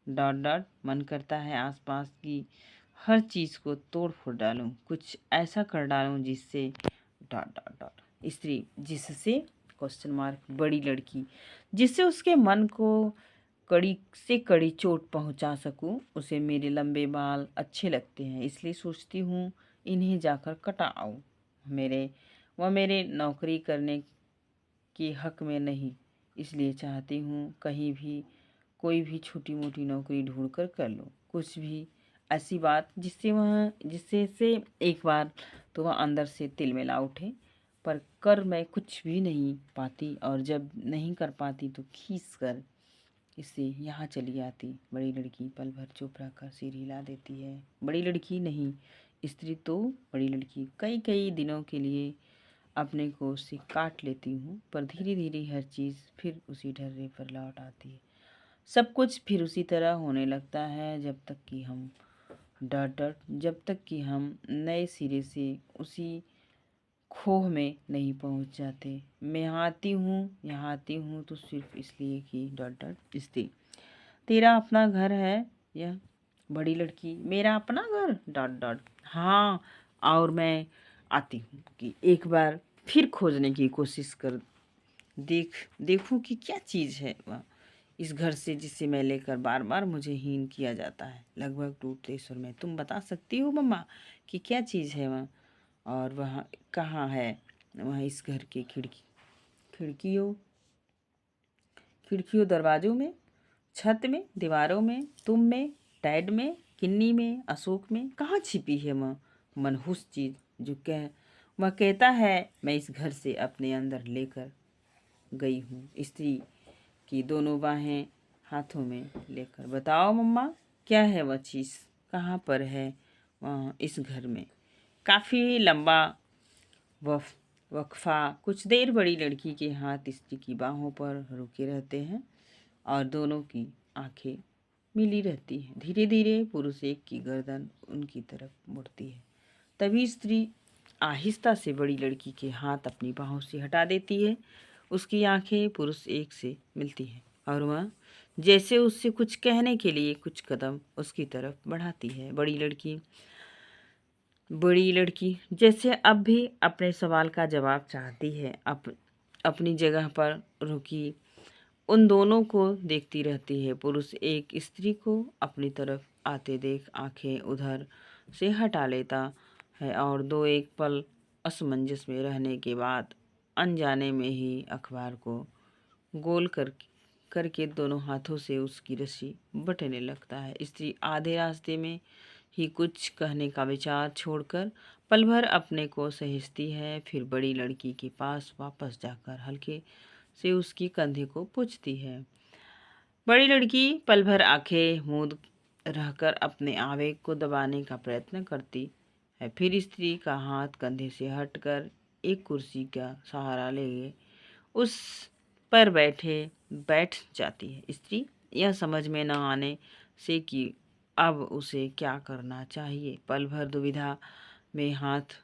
डॉट डॉट मन करता है आसपास की हर चीज़ को तोड़ फोड़ डालूं, कुछ ऐसा कर डालूं जिससे डॉट डॉट डॉट स्त्री जिससे क्वेश्चन मार्क बड़ी लड़की जिससे उसके मन को कड़ी से कड़ी चोट पहुंचा सकूं। उसे मेरे लंबे बाल अच्छे लगते हैं, इसलिए सोचती हूँ इन्हें जाकर कटा आऊं। वह मेरे नौकरी करने के हक में नहीं, इसलिए चाहती हूँ कहीं भी कोई भी छोटी मोटी नौकरी ढूंढ कर लूँ, कुछ भी ऐसी बात जिससे से एक बार तो वह अंदर से तिलमिला उठे। पर कर मैं कुछ भी नहीं पाती, और जब नहीं कर पाती तो खींच कर इसे यहाँ चली आती। बड़ी लड़की पल भर चुप रहकर सिर हिला देती है। बड़ी लड़की नहीं, स्त्री तो बड़ी लड़की कई कई दिनों के लिए अपने को उससे काट लेती हूँ, पर धीरे धीरे हर चीज़ फिर उसी ढर्रे पर लौट आती है। सब कुछ फिर उसी तरह होने लगता है जब तक कि हम नए सिरे से उसी खोह में नहीं पहुंच जाते। मैं यहाँ आती हूँ तो सिर्फ इसलिए कि डॉट डॉट स्त्री तेरा अपना घर है यह। बड़ी लड़की मेरा अपना घर डॉट डॉट हाँ, और मैं आती हूँ कि एक बार फिर खोजने की कोशिश कर देखूं कि क्या चीज़ है वह इस घर से जिसे मैं लेकर बार बार मुझे हीन किया जाता है। लगभग टूटते स्वर में तुम बता सकती हो मम्मा कि क्या चीज़ है वह, और वह कहाँ है? वह इस घर की खिड़कियों खिड़कियों दरवाजों में, छत में, दीवारों में, तुम में, डैड में, किन्नी में, अशोक में, कहाँ छिपी है वह मनहूस चीज़ जो वह कहता है मैं इस घर से अपने अंदर लेकर गई हूँ। स्त्री की दोनों बाहें हाथों में लेकर बताओ मम्मा क्या है वह चीज़, कहाँ पर है वह इस घर में। काफ़ी लंबा वक्फा कुछ देर बड़ी लड़की के हाथ स्त्री की बाहों पर रुके रहते हैं और दोनों की आंखें मिली रहती हैं। धीरे धीरे पुरुष एक की गर्दन उनकी तरफ मुड़ती है। तभी स्त्री आहिस्ता से बड़ी लड़की के हाथ अपनी बाहों से हटा देती है। उसकी आंखें पुरुष एक से मिलती हैं और वह जैसे उससे कुछ कहने के लिए कुछ कदम उसकी तरफ बढ़ाती है। बड़ी लड़की जैसे अब भी अपने सवाल का जवाब चाहती है। अपनी जगह पर रुकी उन दोनों को देखती रहती है। पुरुष एक स्त्री को अपनी तरफ आते देख आंखें उधर से हटा लेता है और दो एक पल असमंजस में रहने के बाद अनजाने में ही अखबार को गोल करके दोनों हाथों से उसकी रस्सी बटने लगता है। स्त्री आधे रास्ते में ही कुछ कहने का विचार छोड़कर पल भर अपने को सहेजती है, फिर बड़ी लड़की के पास वापस जाकर हल्के से उसकी कंधे को पोंछती है। बड़ी लड़की पल भर आंखें मूंद रहकर अपने आवेग को दबाने का प्रयत्न करती है, फिर स्त्री का हाथ कंधे से हटकर एक कुर्सी का सहारा ले उस पर बैठ जाती है। स्त्री यह समझ में न आने से कि अब उसे क्या करना चाहिए पल भर दुविधा में हाथ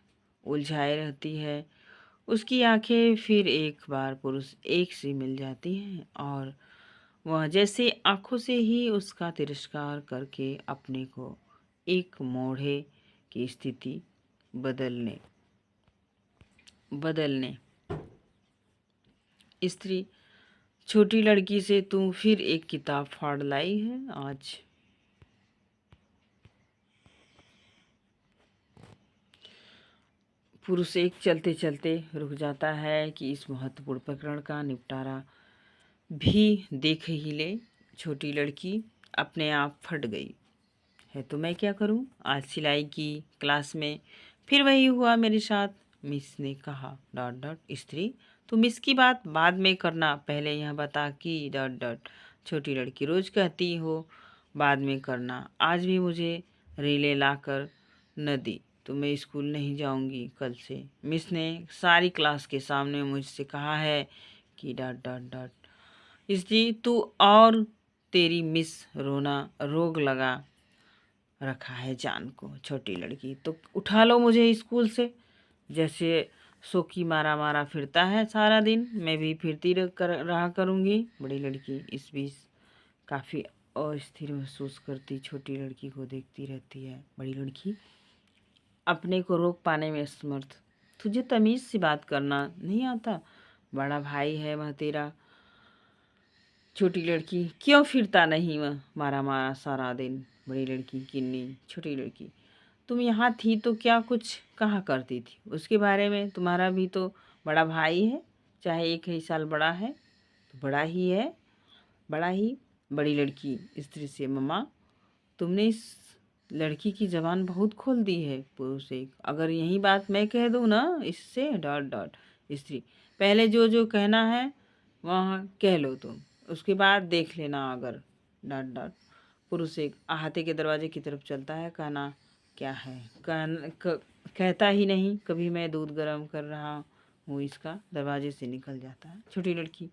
उलझाए रहती है। उसकी आंखें फिर एक बार पुरुष एक से मिल जाती हैं और वह जैसे आंखों से ही उसका तिरस्कार करके अपने को एक मोड़े की स्थिति बदलने स्त्री छोटी लड़की से तू फिर एक किताब फाड़ लाई है आज। पुरुष एक चलते चलते रुक जाता है कि इस महत्वपूर्ण प्रकरण का निपटारा भी देख ही ले। छोटी लड़की अपने आप फट गई है तो मैं क्या करूं? आज सिलाई की क्लास में फिर वही हुआ मेरे साथ। मिस ने कहा डॉट डॉट स्त्री तो मिस की बात बाद में करना, पहले यह बता कि डॉट डॉट छोटी लड़की रोज कहती हो बाद में करना, आज भी मुझे रीले लाकर न दी तो मैं स्कूल नहीं जाऊंगी कल से। मिस ने सारी क्लास के सामने मुझसे कहा है कि डॉट डॉट डॉट स्त्री तू और तेरी मिस रोना रोग लगा रखा है जान को। छोटी लड़की तो उठा लो मुझे स्कूल से, जैसे शौकी मारा मारा फिरता है सारा दिन, मैं भी फिरती रहा करूँगी। बड़ी लड़की इस बीच काफ़ी अस्थिर महसूस करती छोटी लड़की को देखती रहती है। बड़ी लड़की अपने को रोक पाने में असमर्थ। तुझे तमीज़ से बात करना नहीं आता? बड़ा भाई है वह तेरा। छोटी लड़की क्यों फिरता नहीं वह मारा मारा सारा दिन? बड़ी लड़की किन्नी। छोटी लड़की तुम यहाँ थी तो क्या कुछ कहा करती थी उसके बारे में? तुम्हारा भी तो बड़ा भाई है, चाहे 1 ही साल बड़ा है तो बड़ा ही है, बड़ा ही। बड़ी लड़की स्त्री से मम्मा तुमने इस लड़की की ज़बान बहुत खोल दी है। पुरुष एक अगर यही बात मैं कह दूँ ना इससे डॉट डॉट। स्त्री पहले जो जो कहना है वहाँ कह लो तुम, उसके बाद देख लेना अगर डॉट डॉट। पुरुष एक अहाते के दरवाजे की तरफ चलता है। कहना क्या है? कहता ही नहीं कभी मैं दूध गर्म कर रहा हूँ इसका। दरवाजे से निकल जाता है। छोटी लड़की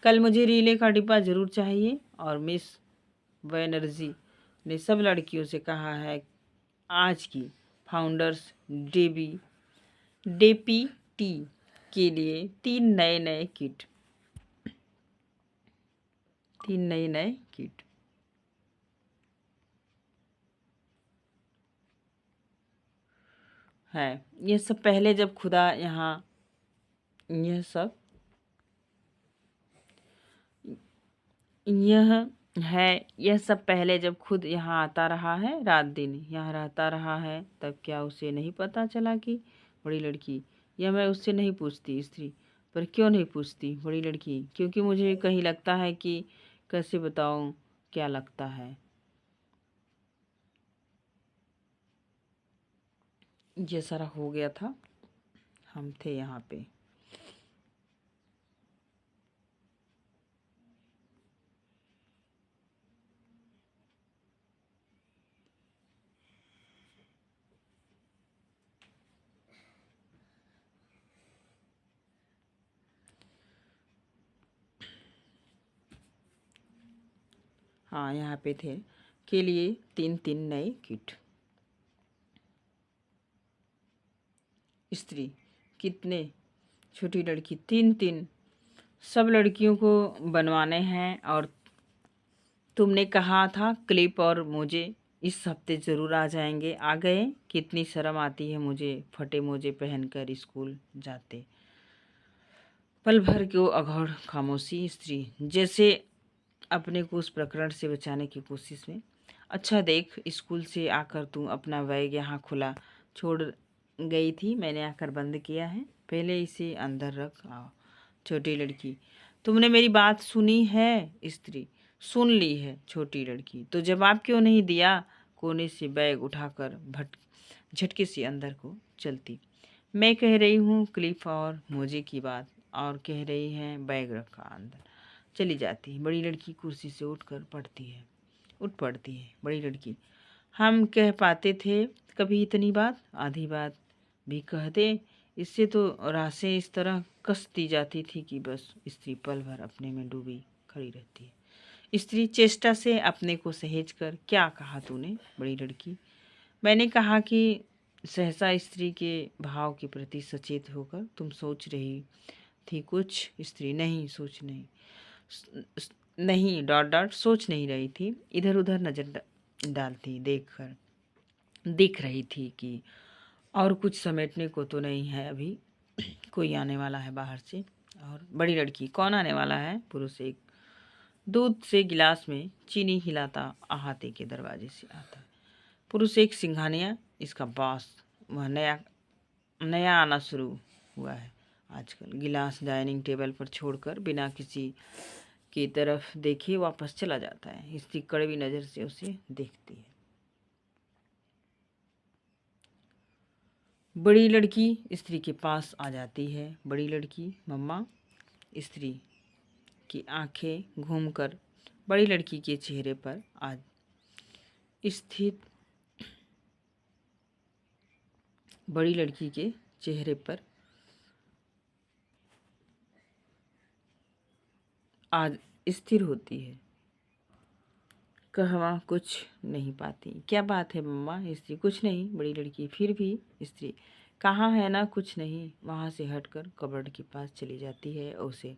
कल मुझे रीले का डिब्बा ज़रूर चाहिए। और मिस बनर्जी ने सब लड़कियों से कहा है आज की फाउंडर्स डेपी टी के लिए 3 नए नए किट है। ये सब पहले जब खुदा यहाँ यह सब यह यह सब पहले जब खुद यहाँ आता रहा है, रात दिन यहाँ रहता रहा है, तब क्या उसे नहीं पता चला कि? बड़ी लड़की यह मैं उससे नहीं पूछती। स्त्री पर क्यों नहीं पूछती? बड़ी लड़की क्योंकि मुझे कहीं लगता है कि कैसे बताऊँ क्या लगता है। ये सारा हो गया था, हम थे यहाँ पे। हाँ यहाँ पे थे के लिए 3 नए किट। स्त्री कितने? छोटी लड़की 3 सब लड़कियों को बनवाने हैं। और तुमने कहा था क्लिप और मोजे इस हफ्ते ज़रूर आ जाएंगे। आ गए? कितनी शर्म आती है मुझे फटे मोजे पहनकर स्कूल जाते। पल भर को अघोर खामोशी। स्त्री जैसे अपने को उस प्रकरण से बचाने की कोशिश में। अच्छा देख स्कूल से आकर तू अपना बैग यहाँ खुला छोड़ गई थी, मैंने आकर बंद किया है, पहले इसे अंदर रख आओ। छोटी लड़की तुमने मेरी बात सुनी है? स्त्री सुन ली है। छोटी लड़की तो जवाब क्यों नहीं दिया? कोने से बैग उठाकर झटके से अंदर को चलती। मैं कह रही हूँ क्लिप और मोजे की बात और कह रही हैं बैग रखा अंदर। चली जाती है। बड़ी लड़की कुर्सी से उठ पड़ती है। बड़ी लड़की हम कह पाते थे कभी इतनी बात? आधी बात भी कहते। इससे तो रासें इस तरह कस दी जाती थी कि बस। स्त्री पल भर अपने में डूबी खड़ी रहती है। स्त्री चेष्टा से अपने को सहेज कर क्या कहा तूने? बड़ी लड़की मैंने कहा कि सहसा स्त्री के भाव के प्रति सचेत होकर तुम सोच रही थी कुछ? स्त्री नहीं सोच नहीं नहीं डॉट डॉट सोच नहीं रही थी, इधर उधर नजर डालती देख रही थी कि और कुछ समेटने को तो नहीं है अभी। कोई आने वाला है बाहर से। और बड़ी लड़की कौन आने वाला है? पुरुष एक दूध से गिलास में चीनी हिलाता अहाते के दरवाजे से आता है। पुरुष एक सिंघानिया इसका बॉस, वह नया नया आना शुरू हुआ है आजकल। गिलास डाइनिंग टेबल पर छोड़कर बिना किसी की तरफ देखे वापस चला जाता है। इसकी कड़वी नज़र से उसे देखती है। बड़ी लड़की स्त्री के पास आ जाती है। बड़ी लड़की मम्मा। स्त्री की आंखें घूमकर बड़ी लड़की के चेहरे पर आज स्थित बड़ी लड़की के चेहरे पर आज स्थिर होती है। कहवा कुछ नहीं पाती। क्या बात है मम्मा? स्त्री कुछ नहीं। बड़ी लड़की फिर भी स्त्री कहाँ है ना, कुछ नहीं। वहाँ से हटकर कबर्ड के पास चली जाती है और उसे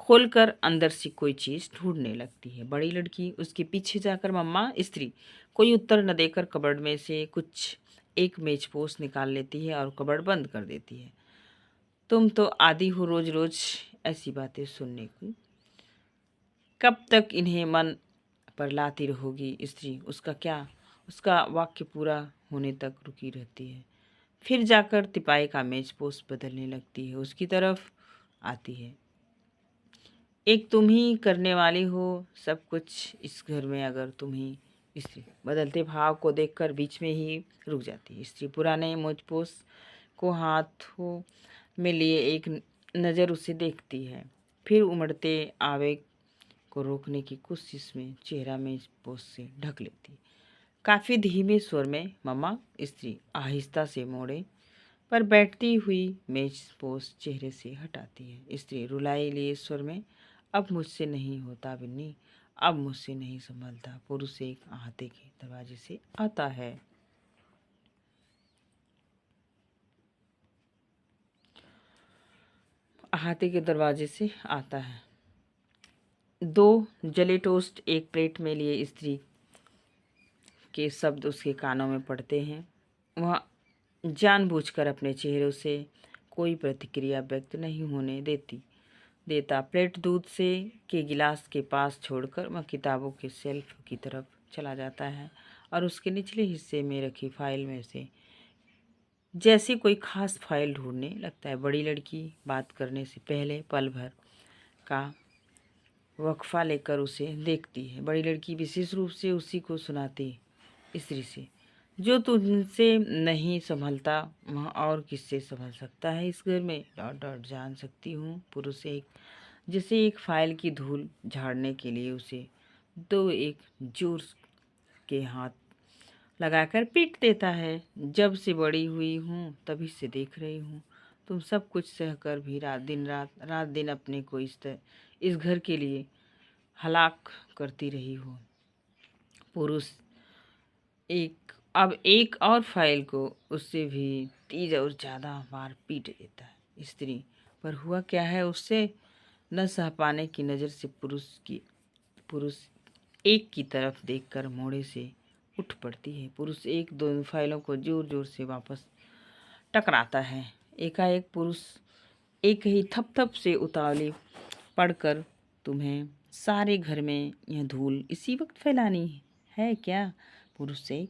खोलकर अंदर से कोई चीज़ ढूंढने लगती है। बड़ी लड़की उसके पीछे जाकर मम्मा स्त्री कोई उत्तर न देकर कबर्ड में से कुछ एक मेजपोश निकाल लेती है और कबर्ड बंद कर देती है। तुम तो आदी हो रोज रोज ऐसी बातें सुनने की। कब तक इन्हें मन पर लाती रहोगी स्त्री? उसका वाक्य पूरा होने तक रुकी रहती है। फिर जाकर तिपाई का मेजपोश बदलने लगती है। उसकी तरफ आती है। एक तुम ही करने वाली हो सब कुछ इस घर में। अगर तुम ही स्त्री बदलते भाव को देखकर बीच में ही रुक जाती है। स्त्री पुराने मेजपोश को हाथों में लिए एक नज़र उसे देखती है, फिर उमड़ते आवेग को रोकने की कोशिश में चेहरा मेजपोश से ढक लेती है। काफ़ी धीमे स्वर में मम्मा स्त्री आहिस्ता से मोड़े पर बैठती हुई मेजपोश चेहरे से हटाती है। स्त्री रुलाई लिए स्वर में अब मुझसे नहीं होता बिन्नी, अब मुझसे नहीं संभलता। पुरुष एक अहाते के दरवाजे से आता है। अहाते के दरवाजे से आता है। दो जले टोस्ट एक प्लेट में लिए स्त्री के शब्द उसके कानों में पड़ते हैं। वह जानबूझकर अपने चेहरे से कोई प्रतिक्रिया व्यक्त नहीं होने देता। प्लेट दूध से के गिलास के पास छोड़कर वह किताबों के शेल्फ की तरफ चला जाता है और उसके निचले हिस्से में रखी फाइल में से जैसे कोई खास फाइल ढूंढने लगता है। बड़ी लड़की बात करने से पहले पल भर का वक्फा लेकर उसे देखती है। बड़ी लड़की विशेष रूप से उसी को सुनाती स्त्री से, जो तुझसे नहीं संभलता वह और किससे संभल सकता है इस घर में? डॉट डॉट जान सकती हूँ। पुरुष एक जैसे एक फाइल की धूल झाड़ने के लिए उसे दो एक जोर के हाथ लगाकर पीट देता है। जब से बड़ी हुई हूँ तभी से देख रही हूँ तुम सब कुछ सहकर भी रात दिन अपने को इस घर के लिए हलाक करती रही हो। पुरुष एक और फाइल को उससे भी तेज और ज़्यादा बार पीट देता है। स्त्री पर हुआ क्या है उससे न सह पाने की नज़र से पुरुष एक की तरफ देखकर मोड़े से उठ पड़ती है। पुरुष एक दोनों फाइलों को जोर जोर से वापस टकराता है। एकाएक पुरुष एक ही थप से उतावली पड़कर, तुम्हें सारे घर में यह धूल इसी वक्त फैलानी है क्या? पुरुष से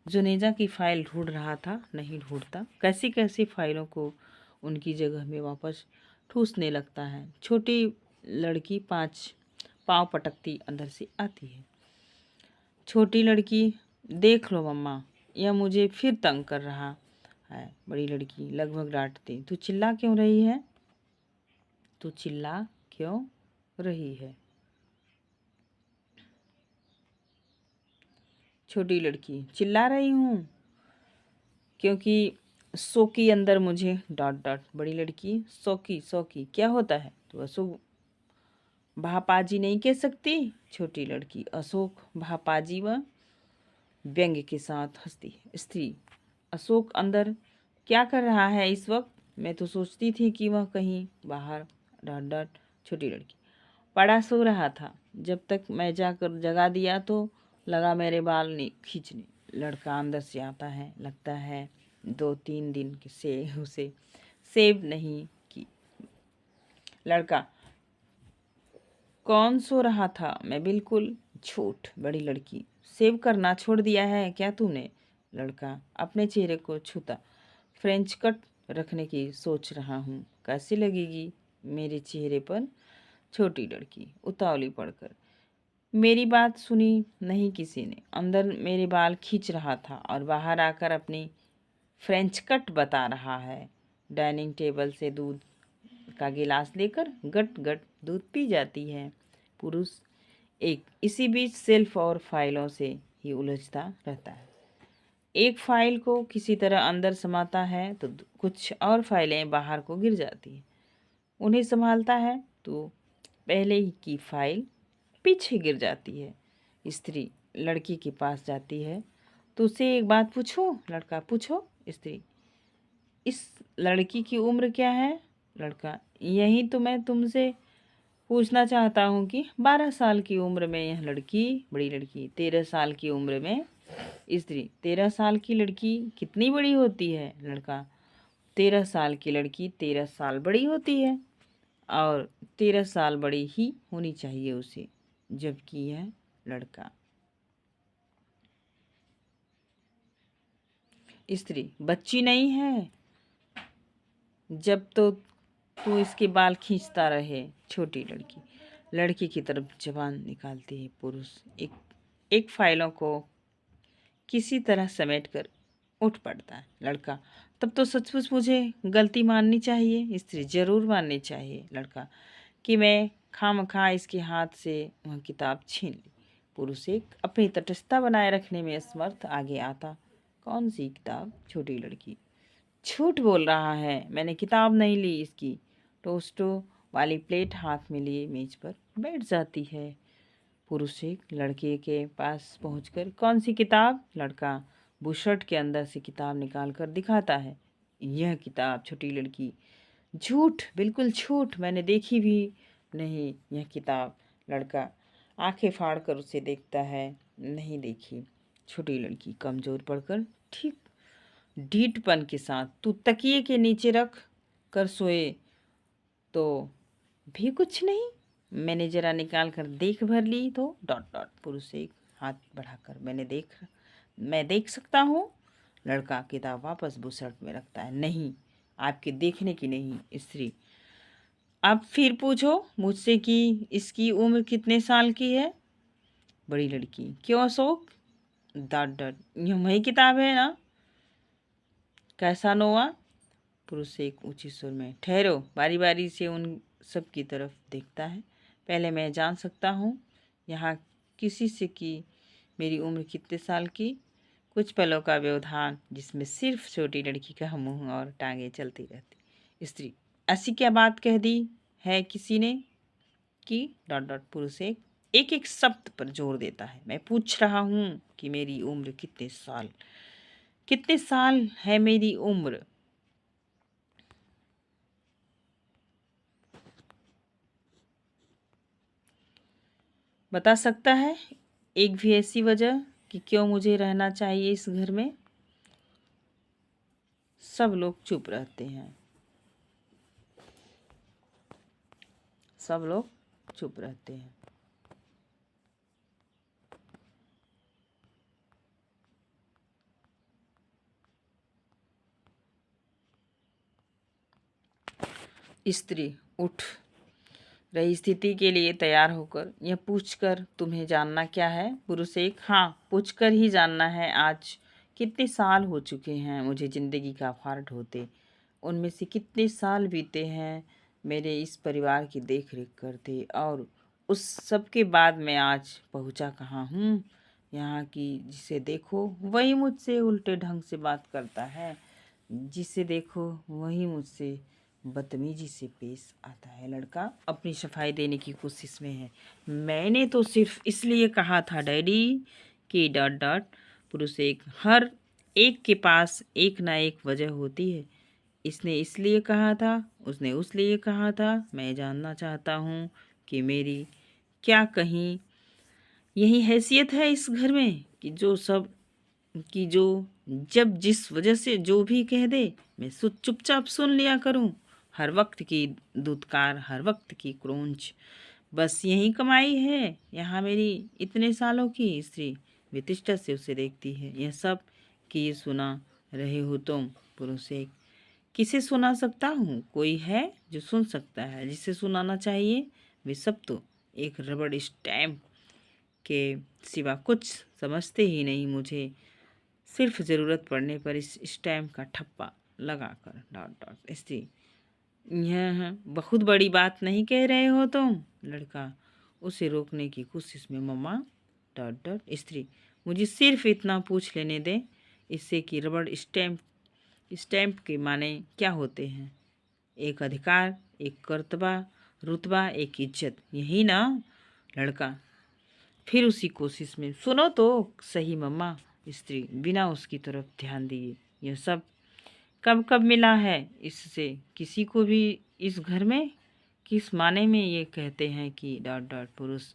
जुनेजा की फाइल ढूंढ रहा था, नहीं ढूंढता। कैसी कैसी फाइलों को उनकी जगह में वापस ठूसने लगता है। छोटी लड़की 5 पाँव पटकती अंदर से आती है। छोटी लड़की देख लो मम्मा, यह मुझे फिर तंग कर रहा है। बड़ी लड़की लगभग डांटती, तू चिल्ला क्यों रही है? तू चिल्ला क्यों रही है? छोटी लड़की चिल्ला रही हूँ क्योंकि सोकी अंदर मुझे डॉट डॉट। बड़ी लड़की सोकी क्या होता है? तो अशोक भापाजी नहीं कह सकती? छोटी लड़की अशोक भापाजी व व्यंग्य के साथ हंसती है। स्त्री अशोक अंदर क्या कर रहा है इस वक्त? मैं तो सोचती थी कि वह कहीं बाहर डॉट डॉट। छोटी लड़की पड़ा सो रहा था, जब तक मैं जाकर जगा दिया तो लगा मेरे बाल खींचने। लड़का अंदर से आता है। लगता है 2-3 दिन से उसे सेव नहीं की। लड़का कौन सो रहा था? मैं बिल्कुल। झूठ। बड़ी लड़की सेव करना छोड़ दिया है क्या तूने? लड़का अपने चेहरे को छूता, फ्रेंच कट रखने की सोच रहा हूँ, कैसी लगेगी मेरे चेहरे पर? छोटी लड़की उतावली पड़कर, मेरी बात सुनी नहीं किसी ने। अंदर मेरे बाल खींच रहा था और बाहर आकर अपनी फ्रेंच कट बता रहा है। डाइनिंग टेबल से दूध का गिलास लेकर गट गट दूध पी जाती है। पुरुष एक इसी बीच सेल्फ और फाइलों से ही उलझता रहता है। एक फाइल को किसी तरह अंदर समाता है तो कुछ और फाइलें बाहर को गिर जाती हैं। उन्हें संभालता है तो पहले ही की फाइल पीछे गिर जाती है। स्त्री लड़की के पास जाती है, तो उससे एक बात पूछूं? लड़का पूछो। स्त्री इस लड़की की उम्र क्या है? लड़का, यही तो मैं तुमसे पूछना चाहता हूँ कि 12 साल की उम्र में यह लड़की, बड़ी लड़की, 13 साल की उम्र में स्त्री, 13 साल की लड़की कितनी बड़ी होती है? लड़का, 13 साल की लड़की 13 साल बड़ी होती है और 13 साल बड़ी ही होनी चाहिए उसे, जबकि यह लड़का। स्त्री, बच्ची नहीं है जब तो तू इसके बाल खींचता रहे। छोटी लड़की, लड़की की तरफ जबान निकालती है पुरुष। एक एक फाइलों को किसी तरह समेट कर उठ पड़ता है। लड़का, तब तो सचमुच मुझे गलती माननी चाहिए। स्त्री, जरूर माननी चाहिए लड़का, कि मैं खामखा इसके हाथ से वह किताब छीन ली। पुरुष एक अपनी तटस्थता बनाए रखने में असमर्थ आगे आता। कौन सी किताब? छोटी लड़की, झूठ बोल रहा है, मैंने किताब नहीं ली इसकी। टोस्टो वाली प्लेट हाथ में लिए मेज पर बैठ जाती है। पुरुष एक लड़के के पास पहुंचकर, कौन सी किताब? लड़का बुशर्ट के अंदर से किताब निकाल कर दिखाता है। यह किताब। छोटी लड़की, झूठ, बिल्कुल झूठ, मैंने देखी भी नहीं यह किताब। लड़का आंखें फाड़ कर उसे देखता है, नहीं देखी। छोटी लड़की कमजोर पड़कर ठीक ढीठपन के साथ, तू तकिए के नीचे रख कर सोए तो भी कुछ नहीं, मैंने जरा निकाल कर देख भर ली तो डॉट डॉट। पुरुष एक हाथ बढ़ाकर, मैं देख सकता हूँ। लड़का किताब वापस बुसर्ट में रखता है, नहीं, आपके देखने की नहीं। स्त्री, अब फिर पूछो मुझसे कि इसकी उम्र कितने साल की है। बड़ी लड़की, क्यों अशोक? डॉट डॉट, यह वही किताब है ना? कैसा नोआ? पुरुष एक ऊंची सुर में, ठहरो, बारी बारी से उन सब की तरफ देखता है। पहले मैं जान सकता हूँ यहाँ किसी से कि मेरी उम्र कितने साल की? कुछ पलों का व्यवधान जिसमें सिर्फ छोटी लड़की का मुंह और टांगे चलती रहती। स्त्री, ऐसी क्या बात कह दी है किसी ने कि डॉट डॉट। पुरुष एक एक एक शब्द पर जोर देता है, मैं पूछ रहा हूँ कि मेरी उम्र कितने साल है मेरी उम्र? बता सकता है एक भी ऐसी वजह कि क्यों मुझे रहना चाहिए इस घर में? सब लोग चुप रहते हैं। सब लोग चुप रहते हैं। स्त्री उठ रही स्थिति के लिए तैयार होकर, यह पूछकर तुम्हें जानना क्या है? पुरुष एक, हाँ, पूछकर ही जानना है आज कितने साल हो चुके हैं मुझे जिंदगी का पार्ट होते, उनमें से कितने साल बीते हैं मेरे इस परिवार की देख रेख करते, और उस सब के बाद मैं आज पहुंचा कहाँ हूँ। यहाँ की जिसे देखो वही मुझसे उल्टे ढंग से बात करता है, जिसे देखो वही मुझसे बदतमीजी से पेश आता है। लड़का अपनी सफाई देने की कोशिश में है, मैंने तो सिर्फ इसलिए कहा था डैडी कि डॉट डॉट। पुरुष एक, हर एक के पास एक ना एक वजह होती है, इसने इसलिए कहा था, उसने उसलिए कहा था, मैं जानना चाहता हूँ कि मेरी क्या कहीं यही हैसियत है इस घर में कि जो जब जिस वजह से जो भी कह दे मैं चुपचाप सुन लिया करूं। हर वक्त की दुत्कार, हर वक्त की क्रोंच, बस यही कमाई है यहाँ मेरी इतने सालों की। स्त्री वितिष्ठा से उसे देखती है, यह सब कि ये सुना रहे हो तुम? पुरुष एक, किसे सुना सकता हूँ? कोई है जो सुन सकता है, जिसे सुनाना चाहिए? वे सब तो एक रबड़ स्टैम्प के सिवा कुछ समझते ही नहीं। मुझे सिर्फ ज़रूरत पड़ने पर इस स्टैम्प का ठप्पा लगाकर डॉट डॉट। स्त्री, यह बहुत बड़ी बात नहीं कह रहे हो तुम? लड़का उसे रोकने की कोशिश में, मम्मा डॉट डॉट। स्त्री, मुझे सिर्फ इतना पूछ लेने दे इससे कि रबड़ स्टैम्प के माने क्या होते हैं? एक अधिकार, एक कर्तव्य, रुतबा, एक इज्जत, यही ना? लड़का फिर उसी कोशिश में, सुनो तो सही मम्मा। स्त्री बिना उसकी तरफ ध्यान दिए, यह सब कब कब मिला है इससे किसी को भी इस घर में? किस माने में ये कहते हैं कि डॉट डॉट पुरुष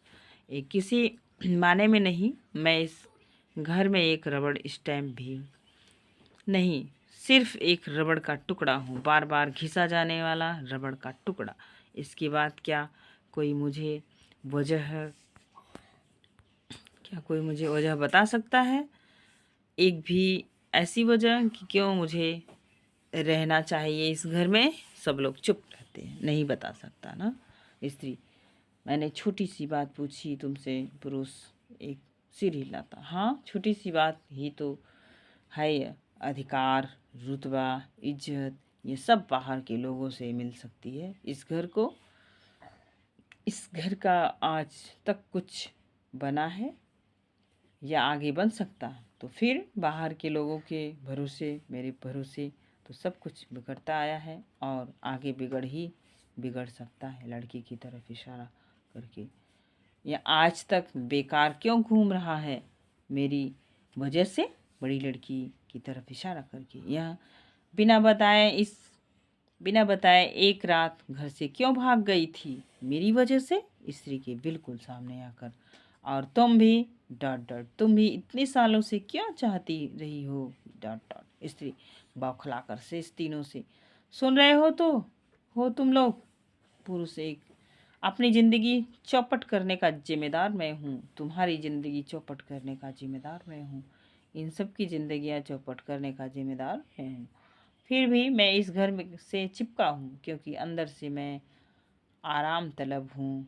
एक किसी माने में नहीं, मैं इस घर में एक रबड़ स्टैम्प भी नहीं, सिर्फ एक रबड़ का टुकड़ा हूँ, बार बार घिसा जाने वाला रबड़ का टुकड़ा। इसके बाद क्या कोई मुझे वजह बता सकता है? एक भी ऐसी वजह कि क्यों मुझे रहना चाहिए इस घर में? सब लोग चुप रहते हैं। नहीं बता सकता ना। स्त्री, मैंने छोटी सी बात पूछी तुमसे। पुरुष एक सिर हिलाता। हाँ, छोटी सी बात ही तो है। अधिकार, रुतबा, इज्जत, ये सब बाहर के लोगों से मिल सकती है। इस घर का आज तक कुछ बना है या आगे बन सकता है? तो फिर बाहर के लोगों के भरोसे, मेरे भरोसे तो सब कुछ बिगड़ता आया है और आगे बिगड़ सकता है। लड़की की तरफ इशारा करके, या आज तक बेकार क्यों घूम रहा है मेरी वजह से? बड़ी लड़की की तरफ इशारा करके, यह बिना बताए एक रात घर से क्यों भाग गई थी मेरी वजह से? स्त्री के बिल्कुल सामने आकर, और तुम भी डॉट डॉट, तुम भी इतने सालों से क्यों चाहती रही हो डॉट डॉट। स्त्री बौखलाकर से इस तीनों से, सुन रहे हो तो हो तुम लोग? पुरुष एक, अपनी ज़िंदगी चौपट करने का जिम्मेदार मैं हूँ, तुम्हारी ज़िंदगी चौपट करने का जिम्मेदार मैं हूँ, इन सब की ज़िंदगियाँ चौपट करने का जिम्मेदार मैं हूँ। फिर भी मैं इस घर में से चिपका हूँ क्योंकि अंदर से मैं आराम तलब हूँ,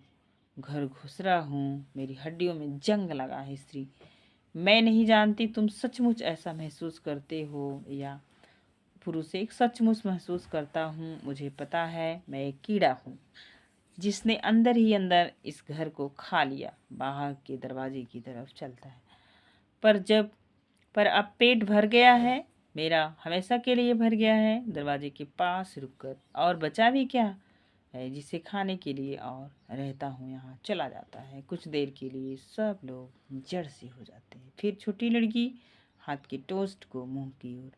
घर घुसरा हूँ, मेरी हड्डियों में जंग लगा है। स्त्री, मैं नहीं जानती तुम सचमुच ऐसा महसूस करते हो या? पुरुष एक, सचमुच महसूस करता हूँ। मुझे पता है मैं एक कीड़ा हूँ जिसने अंदर ही अंदर इस घर को खा लिया, बाहर के दरवाजे की तरफ चलता है। पर अब पेट भर गया है मेरा, हमेशा के लिए भर गया है। दरवाजे के पास रुककर, और बचा भी क्या है जिसे खाने के लिए और रहता हूँ यहाँ, चला जाता है कुछ देर के लिए। सब लोग जड़ से हो जाते हैं। फिर छोटी लड़की हाथ के टोस्ट को मुंह की ओर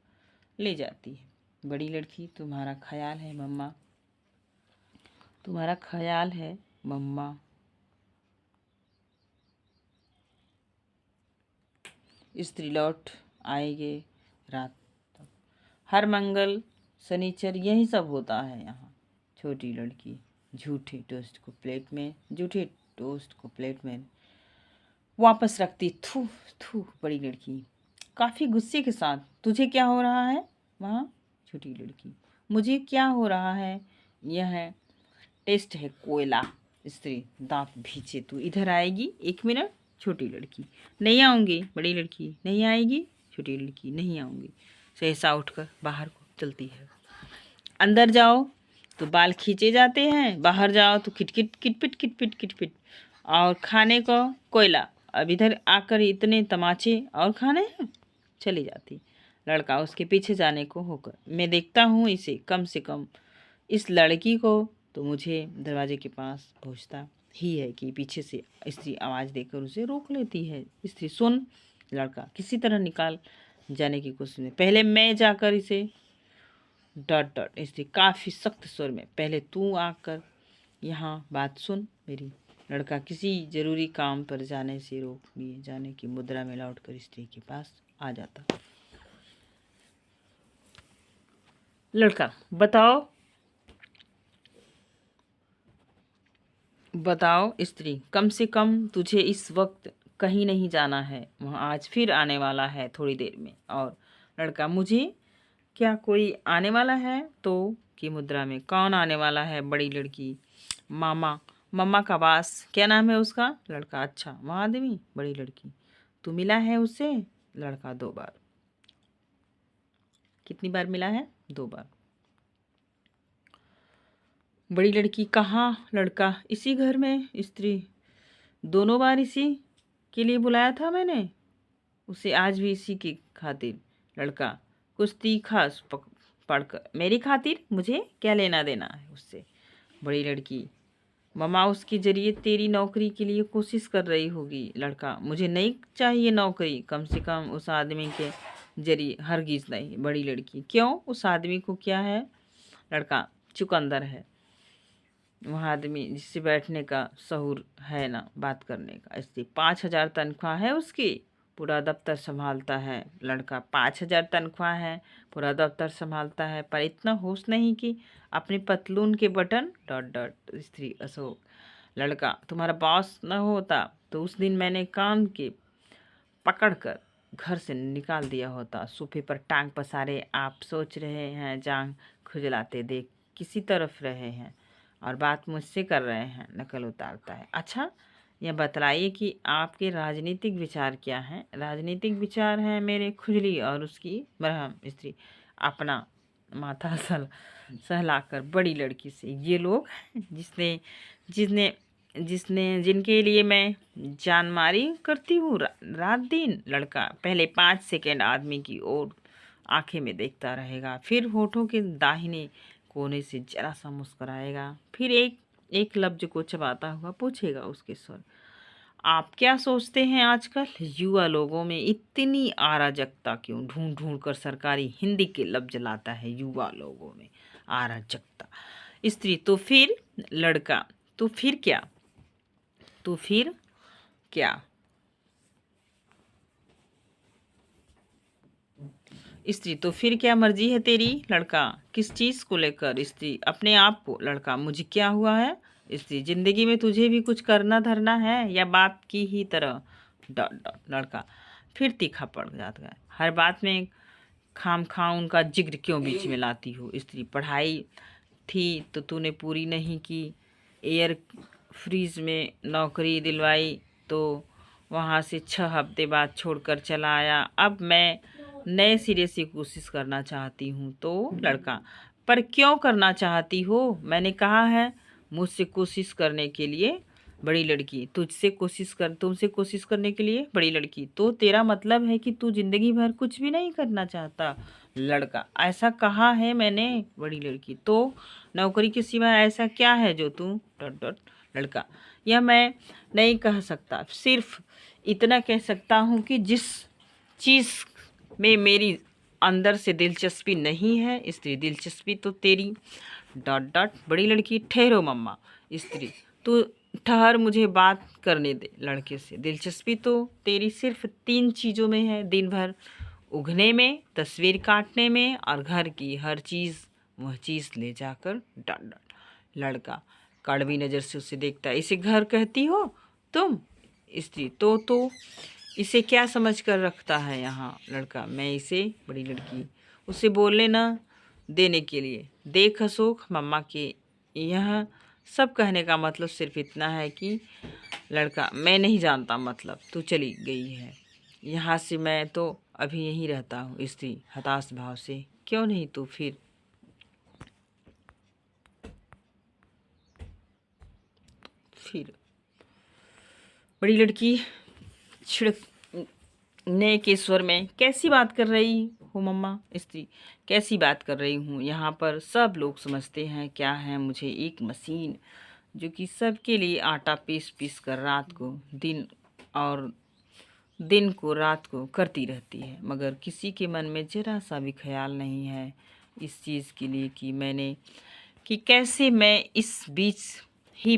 ले जाती है। बड़ी लड़की, तुम्हारा ख्याल है मम्मा, तुम्हारा ख्याल है मम्मा। स्त्री, लौट आएंगे रात तक, हर मंगल शनिचर यही सब होता है यहाँ। छोटी लड़की झूठे टोस्ट को प्लेट में वापस रखती। थू थू। बड़ी लड़की काफ़ी गुस्से के साथ, तुझे क्या हो रहा है वहाँ? छोटी लड़की, मुझे क्या हो रहा है? यह टेस्ट है कोयला। स्त्री, दांत भींचे, तू इधर आएगी? 1 मिनट। छोटी लड़की, नहीं आऊँगी। बड़ी लड़की, नहीं आएगी? छोटी लड़की, नहीं आऊँगी। सहसा उठकर बाहर को चलती है। अंदर जाओ तो बाल खींचे जाते हैं, बाहर जाओ तो किटकिट किटपिट किटपिट किटपिट। और खाने को कोयला, अब इधर आकर इतने तमाचे और खाने हैं। चली जाती। लड़का उसके पीछे जाने को होकर, मैं देखता हूँ इसे, कम से कम इस लड़की को तो मुझे दरवाजे के पास पहुँचता ही है कि पीछे से स्त्री आवाज़ देकर उसे रोक लेती है। स्त्री, सुन। लड़का किसी तरह निकाल जाने की कोशिश में, पहले मैं जाकर इसे डॉट डॉट। स्त्री काफ़ी सख्त स्वर में, पहले तू आकर यहाँ बात सुन मेरी। लड़का किसी जरूरी काम पर जाने से रोक दिए जाने की मुद्रा में लौटकर स्त्री के पास आ जाता। लड़का, बताओ। स्त्री, कम से कम तुझे इस वक्त कहीं नहीं जाना है, वह आज फिर आने वाला है थोड़ी देर में। और लड़का, मुझे क्या कोई आने वाला है? तो की मुद्रा में, कौन आने वाला है? बड़ी लड़की, मम्मा का बास, क्या नाम है उसका? लड़का, अच्छा वह आदमी। बड़ी लड़की, तू मिला है उससे? लड़का, 2 बार। कितनी बार मिला है? 2 बार। बड़ी लड़की, कहाँ? लड़का, इसी घर में। स्त्री, दोनों बार इसी के लिए बुलाया था मैंने उसे, आज भी इसी की खातिर। लड़का, कुछ तीखा पढ़कर, मेरी खातिर? मुझे क्या लेना देना है उससे? बड़ी लड़की, मम्मा उसके जरिए तेरी नौकरी के लिए कोशिश कर रही होगी। लड़का, मुझे नहीं चाहिए नौकरी, कम से कम उस आदमी के जरी हरगिज नहीं। बड़ी लड़की, क्यों? उस आदमी को क्या है? लड़का, चुकंदर है। वह आदमी जिससे बैठने का शऊर है ना, बात करने का। इसलिए 5,000 तनख्वाह है उसकी, पूरा दफ्तर संभालता है। लड़का, 5,000 तनख्वाह है, पूरा दफ्तर संभालता है, पर इतना होश नहीं कि अपने पतलून के बटन डॉट डॉट। स्त्री, अशोक। लड़का, तुम्हारा बॉस न होता तो उस दिन मैंने कान के पकड़ कर घर से निकाल दिया होता। सोफे पर टांग पसारे आप सोच रहे हैं, जांग खुजलाते देख किसी तरफ रहे हैं और बात मुझसे कर रहे हैं। नकल उतारता है। अच्छा, यह बतलाइए कि आपके राजनीतिक विचार क्या हैं? राजनीतिक विचार हैं मेरे खुजली और उसकी मरहम। स्त्री, अपना माथा सहलाकर बड़ी लड़की से, ये लोग हैं जिसने जिसने जिसने जिनके लिए मैं जानमारी करती हूँ रात दिन। लड़का, पहले 5 सेकेंड आदमी की ओर आंखें में देखता रहेगा, फिर होठों के दाहिने कोने से जरा सा मुस्कुराएगा, फिर एक एक लफ्ज को चबाता हुआ पूछेगा उसके स्वर, आप क्या सोचते हैं आजकल युवा लोगों में इतनी अराजकता क्यों? ढूंढ ढूंढ कर सरकारी हिंदी के लफ्ज लाता है, युवा लोगों में अराजकता। स्त्री, तो फिर? लड़का, तो फिर क्या? तो फिर क्या? स्त्री, तो फिर क्या मर्जी है तेरी? लड़का, किस चीज़ को लेकर? स्त्री, अपने आप को। लड़का, मुझे क्या हुआ है? स्त्री, जिंदगी में तुझे भी कुछ करना धरना है या बाप की ही तरह डॉट डॉट। लड़का, फिर तीखा पड़ जाता है। हर बात में खाम खा उनका जिक्र क्यों बीच में लाती हो? स्त्री, पढ़ाई थी तो तूने पूरी नहीं की, एयर फ्रीज में नौकरी दिलवाई तो वहाँ से 6 हफ्ते बाद छोड़कर चला आया। अब मैं नए सिरे से कोशिश करना चाहती हूँ। तो लड़का, पर क्यों करना चाहती हो? मैंने कहा है मुझसे कोशिश करने के लिए। बड़ी लड़की, तुमसे कोशिश करने के लिए। बड़ी लड़की, तो तेरा मतलब है कि तू जिंदगी भर कुछ भी नहीं करना चाहता? लड़का, ऐसा कहा है मैंने। बड़ी लड़की, तो नौकरी के सिवा ऐसा क्या है जो तू डॉट डॉट। लड़का, यह मैं नहीं कह सकता, सिर्फ इतना कह सकता हूँ कि जिस चीज़ में मेरी अंदर से दिलचस्पी नहीं है। स्त्री, दिलचस्पी तो तेरी डॉट डॉट। बड़ी लड़की, ठहरो मम्मा। स्त्री, तू ठहर, मुझे बात करने दे। लड़के से, दिलचस्पी तो तेरी सिर्फ 3 चीज़ों में है, दिन भर उगने में, तस्वीर काटने में और घर की हर चीज़ वह चीज़ ले जाकर डॉट डॉट। लड़का कड़वी नज़र से उसे देखता है, इसे घर कहती हो तुम? स्त्री, तो इसे क्या समझ कर रखता है यहाँ? लड़का, मैं इसे। बड़ी लड़की, उसे बोलने ना देने के लिए। देख अशोक, मम्मा के यह सब कहने का मतलब सिर्फ इतना है कि लड़का, मैं नहीं जानता मतलब, तू चली गई है यहाँ से, मैं तो अभी यहीं रहता हूँ। स्त्री, हताश भाव से, क्यों नहीं तू फिर? बड़ी लड़की छिड़कने के स्वर में, कैसी बात कर रही हो मम्मा? स्त्री, कैसी बात कर रही हूँ? यहाँ पर सब लोग समझते हैं क्या है मुझे, एक मशीन जो कि सबके लिए आटा पीस पीस कर रात को दिन और दिन को रात को करती रहती है, मगर किसी के मन में जरा सा भी ख्याल नहीं है इस चीज़ के लिए कि कैसे मैं इस बीच ही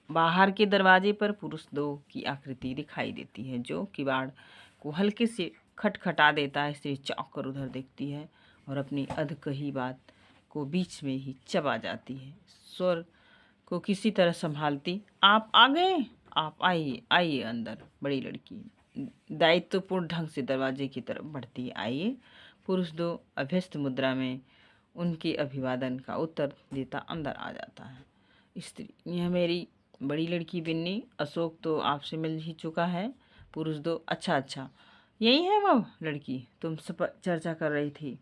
बाहर के दरवाजे पर पुरुष 2 की आकृति दिखाई देती है जो किवाड़ को हल्के से खटखटा देता है। स्त्री चौंक कर उधर देखती है और अपनी अधकही बात को बीच में ही चबा जाती है। स्वर को किसी तरह संभालती, आप आ गए, आप आइए आइए अंदर। बड़ी लड़की दायित्वपूर्ण ढंग से दरवाजे की तरफ बढ़ती है। आइए। पुरुष 2 अभ्यस्त मुद्रा में उनके अभिवादन का उत्तर देता अंदर आ जाता है। स्त्री, यह मेरी बड़ी लड़की बिन्नी, अशोक तो आपसे मिल ही चुका है। पुरुष 2, अच्छा अच्छा, यही है वो लड़की तुम सब चर्चा कर रही थी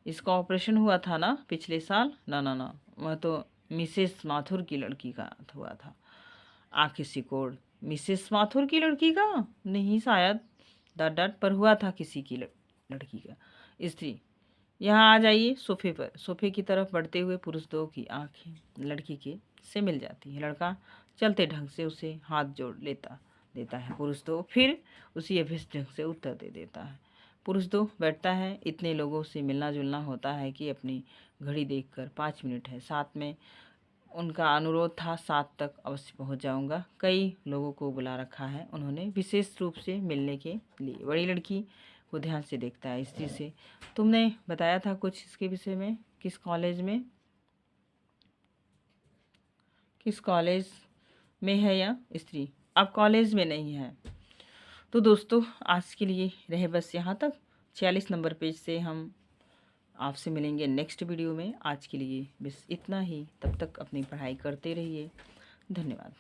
इसका ऑपरेशन हुआ था ना पिछले साल? ना ना ना, वह तो मिसेस माथुर की लड़की का हुआ था। आंखें सिकोड़, मिसेस माथुर की लड़की का? नहीं शायद, डट डट, पर हुआ था किसी की लड़की का। स्त्री, यहाँ आ जाइए सोफे पर। सोफे की तरफ बढ़ते हुए पुरुष 2 की आंखें लड़की के से मिल जाती है। लड़का चलते ढंग से उसे हाथ जोड़ देता है। पुरुष 2 फिर उसी अभ्यस्त ढंग से उत्तर दे देता है। पुरुष दो बैठता है, इतने लोगों से मिलना जुलना होता है कि अपनी घड़ी देखकर 5 मिनट है। 7 में उनका अनुरोध था, 7 तक अवश्य पहुंच जाऊंगा। कई लोगों को बुला रखा है उन्होंने विशेष रूप से मिलने के लिए। बड़ी लड़की को ध्यान से देखता है स्त्री से, तुमने बताया था कुछ इसके विषय में, किस कॉलेज में है या स्त्री? अब कॉलेज में नहीं है। तो दोस्तों आज के लिए रहे बस यहाँ तक। 46 नंबर पेज से हम आपसे मिलेंगे नेक्स्ट वीडियो में। आज के लिए बस इतना ही, तब तक अपनी पढ़ाई करते रहिए। धन्यवाद।